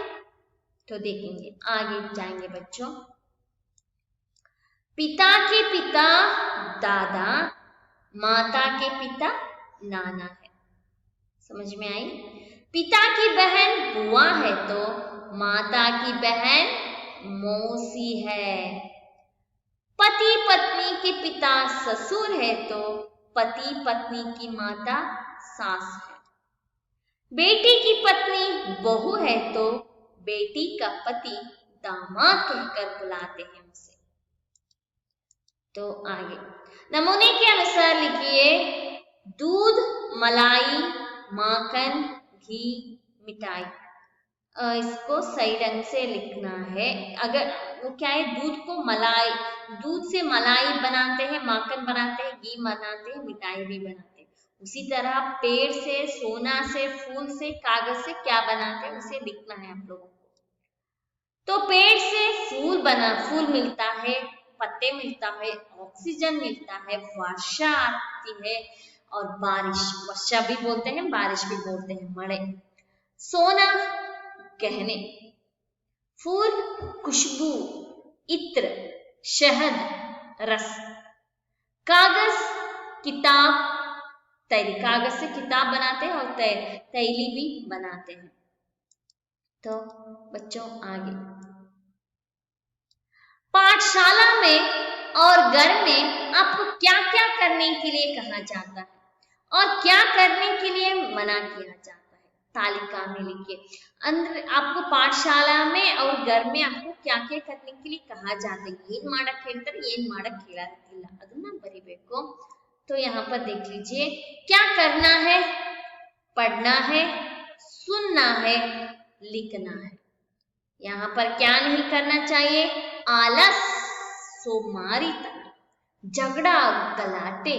तो देखेंगे, आगे जाएंगे बच्चों। पिता के पिता दादा, माता के पिता नाना है। समझ में आई? पिता की बहन बुआ है तो माता की बहन मौसी है। पति पत्नी के पिता ससुर है तो पति पत्नी की माता सास है। बेटी की पत्नी बहू है तो बेटी का पति दामाद कहकर बुलाते हैं उसे। तो आगे नमूने के अनुसार लिखिए, दूध, मलाई, माखन, घी, मिठाई। इसको सही ढंग से लिखना है। अगर वो क्या है, दूध से मलाई बनाते हैं, माखन बनाते हैं, घी बनाते हैं, मिठाई भी बनाते हैं। उसी तरह पेड़ से, सोना से, फूल से, कागज से क्या बनाते हैं उसे लिखना है आप लोगों को। तो पेड़ से फूल मिलता है, पत्ते मिलता है, ऑक्सीजन मिलता है, वर्षा आती है और बारिश, वर्षा भी बोलते हैं, बारिश भी बोलते हैं, मड़े। सोना गहने, फूल खुशबू, इत्र, शहद, रस, कागज किताब, तैली, कागज से किताब बनाते हैं और तैली भी बनाते हैं। तो बच्चों आगे, पाठशाला में और घर में आपको क्या क्या करने के लिए कहा जाता है और क्या करने के लिए मना किया जाता है, तालिका में लिखिए। अंदर आपको पाठशाला में और घर में आपको क्या क्या करने के लिए कहा जाता है। ಏನ್ ಮಾಡಕ್ ಹೇಳ್ತಾರೆ, ಏನ್ ಮಾಡಕ್ ಹೇಳಲ್ಲ ಅದನ್ನ ಬರಿಬೇಕು। तो यहाँ पर देख लीजिए, क्या करना है, पढ़ना है, सुनना है, लिखना है। यहाँ पर क्या नहीं करना चाहिए, आलस, सोमारितन, झगड़ा, गलाटे,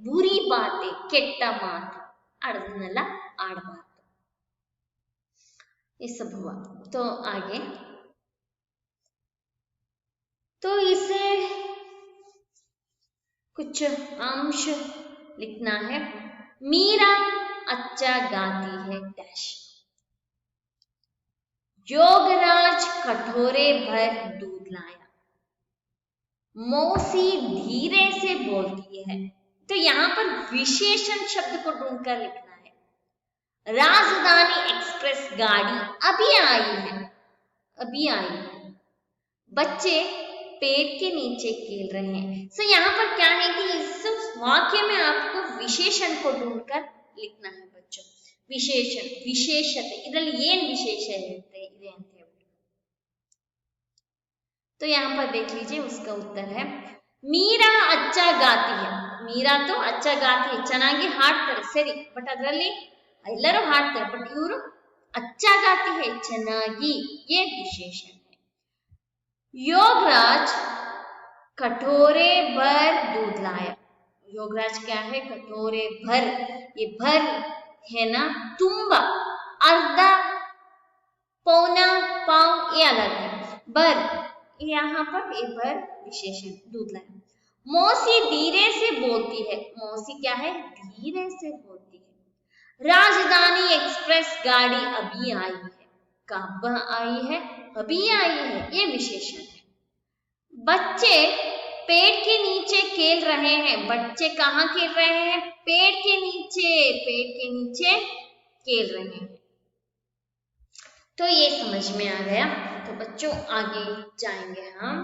बुरी बातें, ಕೆಟ್ಟ ಮಾತು ಅದನ್ನೆಲ್ಲ ಆಡಬಾರದು। ये सब हुआ। तो आगे, तो इसे कुछ अंश लिखना है। मीरा अच्छा गाती है डैश। योगराज कटोरे भर दूध लाया। मौसी धीरे से बोलती है। तो यहाँ पर विशेषण शब्द को ढूंढकर लिखना है। राजधानी एक्सप्रेस गाड़ी अभी आई है, अभी आई है। बच्चे पेड़ के नीचे खेल रहे हैं। सो यहाँ पर क्या है कि इस वाक्य में आपको विशेषण को ढूंढकर लिखना है बच्चों। विशेषण, विशेषते, ಇದರಲ್ಲಿ ಏನು ವಿಶೇಷ ಇರುತ್ತೆ ಇದೆ ಅಂತ ಹೇಳ್ಬಿಟ್ಟು। तो यहाँ पर देख लीजिए, उसका उत्तर है मीरा अच्छा गाती है। मीरा तो अच्छा गाती है, ಚೆನ್ನಾಗಿ ಹಾಡ್ತಾರೆ ಸರಿ, ಬಟ್ ಅದರಲ್ಲಿ ಎಲ್ಲರೂ ಹಾಡ್ತಾರೆ, ಬಟ್ ಇವರು अच्छा गाती है, ಚೆನ್ನಾಗಿ, ये विशेषण है। योगराज कटोरे भर दूध लाया। योगराज क्या है, कटोरे भर, ये भर है ना, तुम्बा, अर्धा, पौना, पाव, ये अलग है। भर, यहाँ पर ये भर विशेषण, दूध लाया। मौसी धीरे से बोलती है। मौसी क्या है, धीरे से बोलती है। राजधानी एक्सप्रेस गाड़ी अभी आई है। कब आई है, अभी आई है, ये विशेषण है। बच्चे पेड़ के नीचे खेल रहे हैं। बच्चे कहाँ खेल रहे हैं, पेड़ के नीचे, पेड़ के नीचे खेल रहे हैं। तो ये समझ में आ गया। तो बच्चों आगे जाएंगे हम।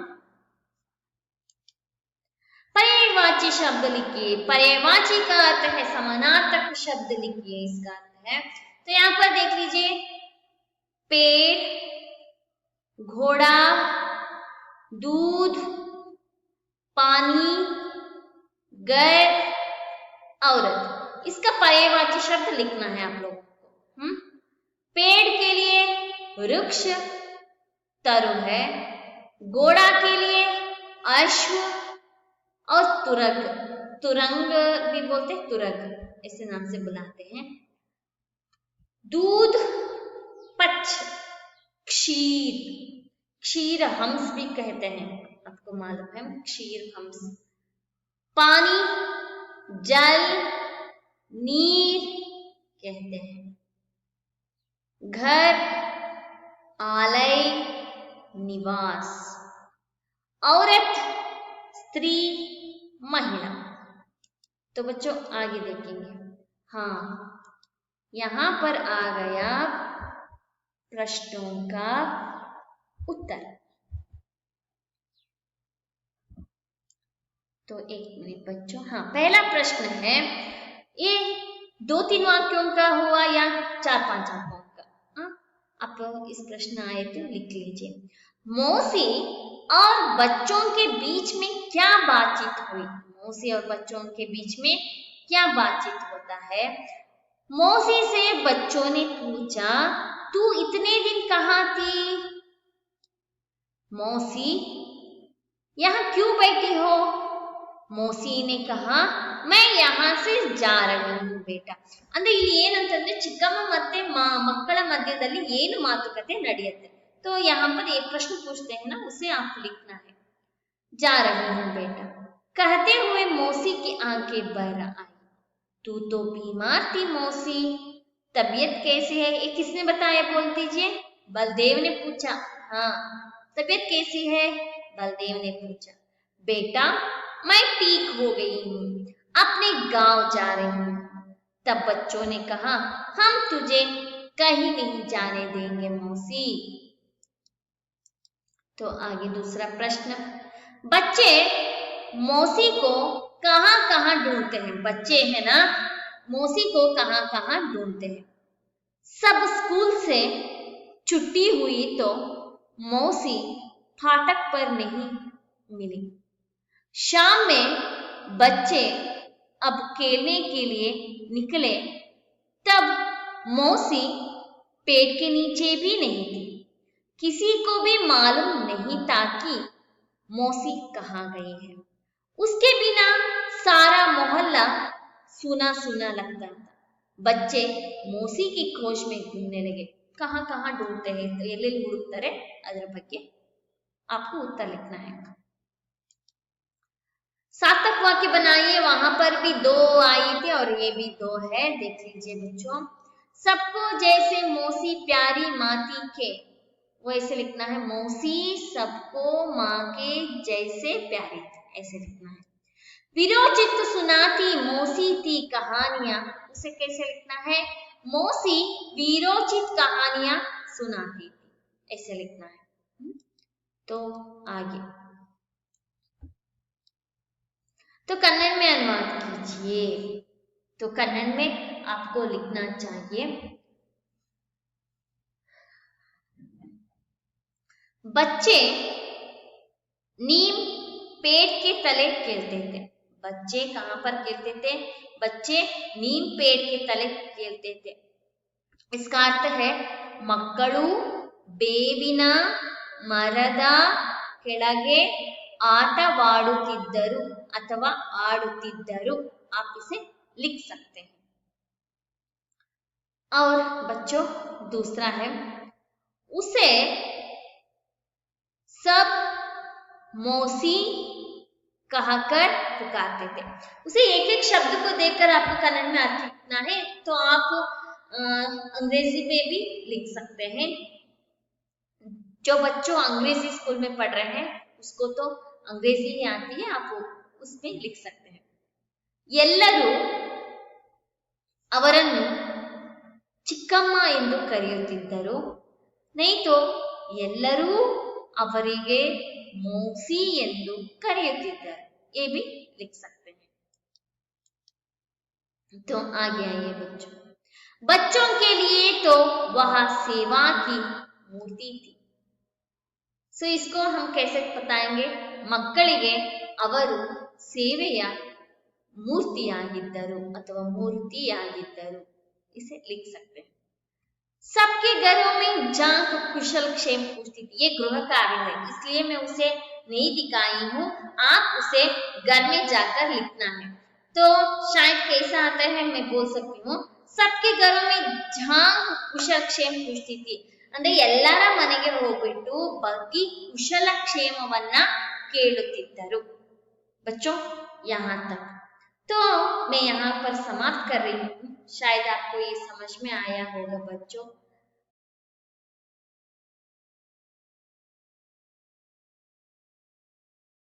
पर्यायवाची शब्द लिखिए। पर्यायवाची का अर्थ है समानार्थक शब्द लिखिए, इसका अर्थ है। तो यहाँ पर देख लीजिए, पेड़, घोड़ा, दूध, पानी, घर, औरत, इसका पर्यायवाची शब्द लिखना है आप लोगों को। पेड़ के लिए वृक्ष, तरु है। घोड़ा के लिए अश्व और तुरग, तुरंग भी बोलते हैं, तुरग ऐसे नाम से बुलाते हैं। दूध, पच्छ, क्षीर, क्षीर हंस भी कहते हैं, आपको मालूम है, क्षीर हंस। पानी, जल, नीर कहते हैं। घर, आलय, निवास। औरत, स्त्री, महिला। तो बच्चों आगे देखेंगे। हाँ, यहां पर आ गया प्रश्नों का उत्तर। तो एक मिनट बच्चों, हाँ पहला प्रश्न है, ये 2-3 वाक्यों का हुआ या 4-5 वाक्यों का? हाँ, आप इस प्रश्न आए तो लिख लीजिए। मौसी और बच्चों के बीच में क्या बातचीत हुई? मौसी और बच्चों के बीच में क्या बातचीत होता है? मौसी से बच्चों ने पूछा, तू इतने दिन कहाँ थी? मौसी, यहाँ क्यों बैठी हो? मौसी ने कहा, मैं यहाँ से जा रही हूँ बेटा। ಅಂದ್ರೆ ಇಲ್ಲಿ ಏನಂತಂದ್ರೆ ಚಿಕ್ಕಮ್ಮ ಮತ್ತೆ ಮಕ್ಕಳ ಮಧ್ಯದಲ್ಲಿ ಏನು ಮಾತುಕತೆ ನಡೆಯುತ್ತೆ। तो यहाँ पर एक प्रश्न पूछते हैं ना, उसे आप लिखना है। जा रही हूँ बेटा कहते हुए मौसी की आंखें भर आई। तू तो बीमार थी मौसी, तबीयत कैसी है? ये किसने बताया बोल दीजिए? बलदेव ने पूछा। हाँ, तबीयत कैसी है? बलदेव ने पूछा। बेटा मैं ठीक हो गई हूँ, अपने गांव जा रही हूँ। तब बच्चों ने कहा, हम तुझे कहीं नहीं जाने देंगे मौसी। तो आगे दूसरा प्रश्न, बच्चे मौसी को कहाँ कहाँ ढूंढते हैं? बच्चे है ना, मौसी को कहाँ कहाँ ढूंढते हैं? सब स्कूल से छुट्टी हुई तो मौसी फाटक पर नहीं मिली। शाम में बच्चे अब खेलने के लिए निकले, तब मौसी पेड़ के नीचे भी नहीं थी। किसी को भी मालूम नहीं था कि मौसी कहाँ गई है। उसके बिना सारा मोहल्ला सुना सुना लगता था। बच्चे मौसी की खोज में घूमने लगे। कहाँ कहाँ ढूंढते हैं, ಎಲ್ಲೆಲ್ಲಿ ಹುಡುಕ್ತಾರೆ ಅದರ ಬಗ್ಗೆ आपको उत्तर लिखना है। सार्थक वाक्य बनाइए, वहां पर भी 2 आई थी और ये भी 2 है, देख लीजिए बच्चों। सबको जैसे मौसी प्यारी माती के, वो ऐसे लिखना है, मौसी सबको माँ के जैसे प्यारी थी, ऐसे लिखना है। विरोचित सुनाती मौसी थी कहानियां, उसे कैसे लिखना है? मौसी विरोचित कहानियां सुनाती थी, ऐसे लिखना है। तो आगे, तो कन्नड़ में अनुवाद कीजिए। तो कन्नड़ में आपको लिखना चाहिए, बच्चे नीम पेड़ के तले खेलते थे। बच्चे कहां पर खेलते थे? बच्चे नीम पेड़ के तले खेलते थे। इसका अर्थ है, ಮಕ್ಕಳು ಬೇವಿನ ಮರದ ಕೆಳಗೆ ಆಟವಾಡುತ್ತಿದ್ದರು अथवा आड़ुतिद्दरू, आप इसे लिख सकते हैं। और बच्चों दूसरा है, उसे सब मौसी कहकर पुकारते थे। उसे एक एक शब्द को देखकर आपको कन्नड़ में अर्थ लिखना है, तो आप अंग्रेजी में भी लिख सकते हैं। जो बच्चों अंग्रेजी स्कूल में पढ़ रहे हैं उसको तो अंग्रेजी ही आती है, आप उसमें लिख सकते हैं। ಎಲ್ಲರೂ ಅವರನ್ನು ಚಿಕ್ಕಮ್ಮ ಎಂದು ಕರೆಯುತ್ತಿದ್ದರು, नहीं तो ಎಲ್ಲರೂ ಅವರಿಗೆ मौसी ಎಂದು ಕರೆಯುತ್ತಿದ್ದರು, ये भी लिख सकते हैं। तो आगे आइए बच्चों, बच्चों के लिए तो वह सेवा की मूर्ति थी। सो इसको हम कैसे बताएंगे? ಮಕ್ಕಳಿಗೆ ಅವರು ಸೇವೆಯ ಮೂರ್ತಿಯಾಗಿದ್ದರು ಅಥವಾ ಮೂರ್ತಿಯಾಗಿದ್ದರು, इसे लिख सकते हैं। सबके घरों में जांक कुशल क्षेम पूछती थी, ये गृह कार्य है, इसलिए मैं उसे नहीं दिखाई हूँ, आप उसे घर में जाकर लिखना है। तो शायद कैसा आता है, मैं बोल सकती हूँ, सबके घरों में जहाँ ಕುಶಲಕ್ಷೇಮ पूछती ಅಂದ್ರೆ ಎಲ್ಲರ ಮನೆಗೆ ಹೋಗ್ಬಿಟ್ಟು ಬಗ್ಗೆ ಕುಶಲಕ್ಷೇಮವನ್ನ ಕೇಳುತ್ತಿದ್ದರು। बच्चों यहाँ तक तो मैं यहाँ पर समाप्त कर रही हूँ। शायद आपको ये समझ में आया होगा बच्चों।